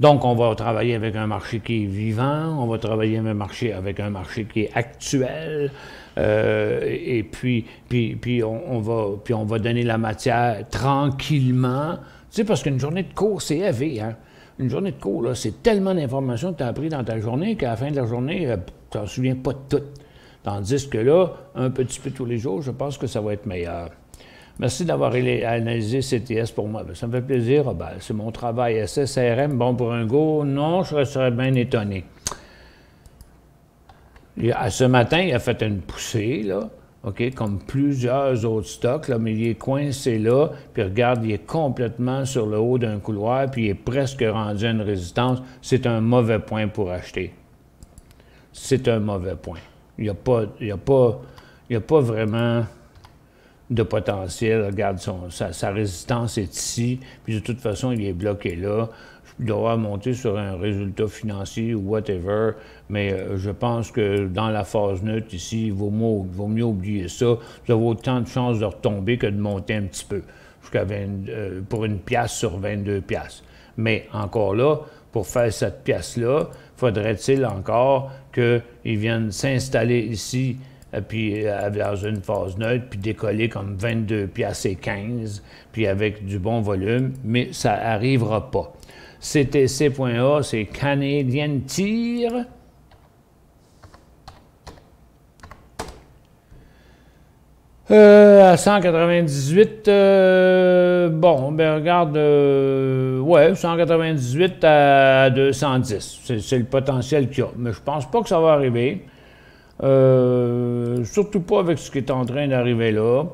Speaker 2: Donc, on va travailler avec un marché qui est vivant, on va travailler avec un marché qui est actuel, et puis on va donner la matière tranquillement. Tu sais, parce qu'une journée de cours, c'est élevé, hein? Une journée de cours, là, c'est tellement d'informations que tu as appris dans ta journée qu'à la fin de la journée, tu n'en souviens pas de tout. Tandis que là, un petit peu tous les jours, je pense que ça va être meilleur. Merci d'avoir analysé CTS pour moi. Ça me fait plaisir. Ah ben, c'est mon travail. SSRM, bon pour un go? Non, je serais bien étonné. Ce matin, il a fait une poussée, là, OK, comme plusieurs autres stocks, là, mais il est coincé là, puis regarde, il est complètement sur le haut d'un couloir, puis il est presque rendu à une résistance. C'est un mauvais point pour acheter. C'est un mauvais point. Il n'y a pas vraiment de potentiel. Regarde, sa résistance est ici, puis de toute façon, il est bloqué là. Il doit monter sur un résultat financier ou whatever, mais je pense que dans la phase neutre ici, il vaut mieux oublier ça. Vous avez autant de chances de retomber que de monter un petit peu, pour 1 piastre sur 22 piastres. Mais encore là, pour faire cette pièce-là, faudrait-il encore qu'ils viennent s'installer ici, puis dans une phase neutre, puis décoller comme 22 piastres et 15, puis avec du bon volume, mais ça n'arrivera pas. CTC.A, c'est Canadian Tire. À 198, bon, ben regarde, ouais, 198 à 210, c'est le potentiel qu'il y a. Mais je pense pas que ça va arriver, surtout pas avec ce qui est en train d'arriver là.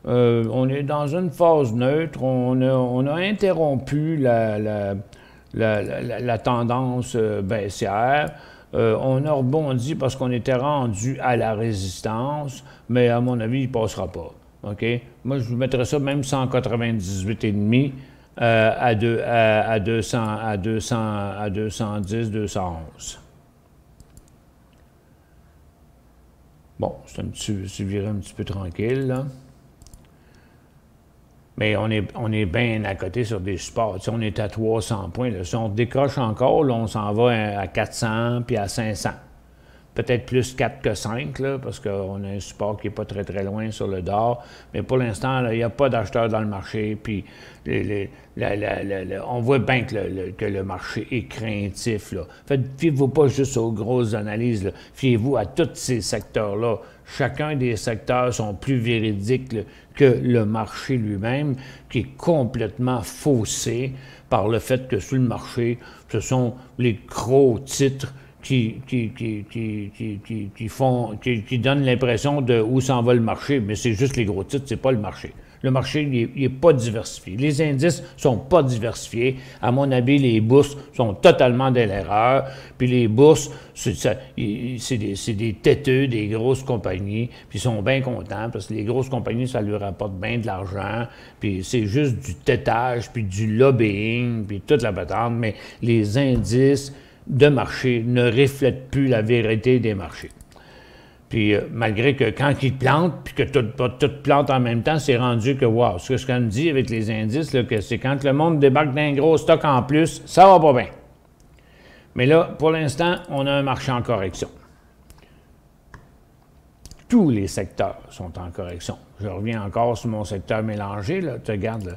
Speaker 2: On est dans une phase neutre, on a interrompu la tendance baissière. On a rebondi parce qu'on était rendu à la résistance, mais à mon avis, il ne passera pas. OK? Moi, je vous mettrais ça même 198,5 à 210, 211. Bon, c'est viré un petit peu tranquille, là. Mais on est bien à côté sur des supports. Tu sais, on est à 300 points. Là. Si on décroche encore, là, on s'en va à 400 puis à 500. Peut-être plus 4 que 5, là, parce qu'on a un support qui n'est pas très, très loin sur le DOR. Mais pour l'instant, il n'y a pas d'acheteurs dans le marché. Puis on voit bien que le marché est craintif. Là. Fiez-vous pas juste aux grosses analyses. Fiez-vous à tous ces secteurs-là. Chacun des secteurs sont plus véridiques là, que le marché lui-même, qui est complètement faussé par le fait que sur le marché, ce sont les gros titres qui donnent l'impression de où s'en va le marché, mais c'est juste les gros titres, c'est pas le marché. Le marché, il n'est pas diversifié. Les indices ne sont pas diversifiés. À mon avis, les bourses sont totalement dans l'erreur. Puis les bourses, c'est des têteux, des grosses compagnies, puis ils sont bien contents parce que les grosses compagnies, ça leur rapporte bien de l'argent. Puis c'est juste du têtage, puis du lobbying, puis toute la patente. Mais les indices de marché ne reflètent plus la vérité des marchés. Puis malgré que quand ils plantent, puis que tout plante en même temps, c'est rendu que, wow, ce qu'on me dit avec les indices, là, que c'est quand le monde débarque d'un gros stock en plus, ça va pas bien. Mais là, pour l'instant, on a un marché en correction. Tous les secteurs sont en correction. Je reviens encore sur mon secteur mélangé, là. Tu regardes, là,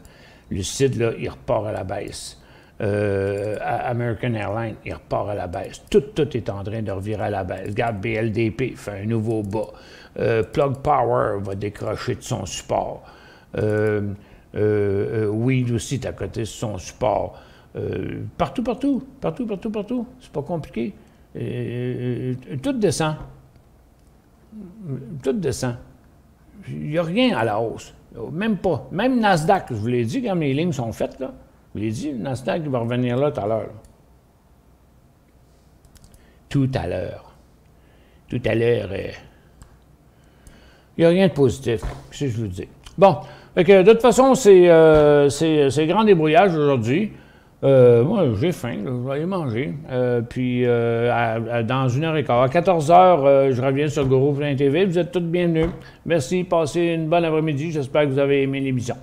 Speaker 2: le site, là, il repart à la baisse. American Airlines, il repart à la baisse. Tout est en train de revirer à la baisse. Regarde, BLDP fait un nouveau bas. Plug Power va décrocher de son support. Weed aussi est à côté de son support. Partout. C'est pas compliqué. Tout descend. Tout descend. Il n'y a rien à la hausse. Même pas. Même Nasdaq, je vous l'ai dit, quand les lignes sont faites, là. Je vous l'ai dit, le Nasdaq va revenir là tout à l'heure. Tout à l'heure. Tout à l'heure, il n'y a rien de positif, c'est ce que je vous dis. Bon, fait que, de toute façon, c'est grand débrouillage aujourd'hui. Moi, j'ai faim, là, je vais aller manger. Puis, dans 1h15, à 14h, je reviens sur Guru Plein TV. Vous êtes tous bienvenus. Merci, passez une bonne après-midi. J'espère que vous avez aimé l'émission.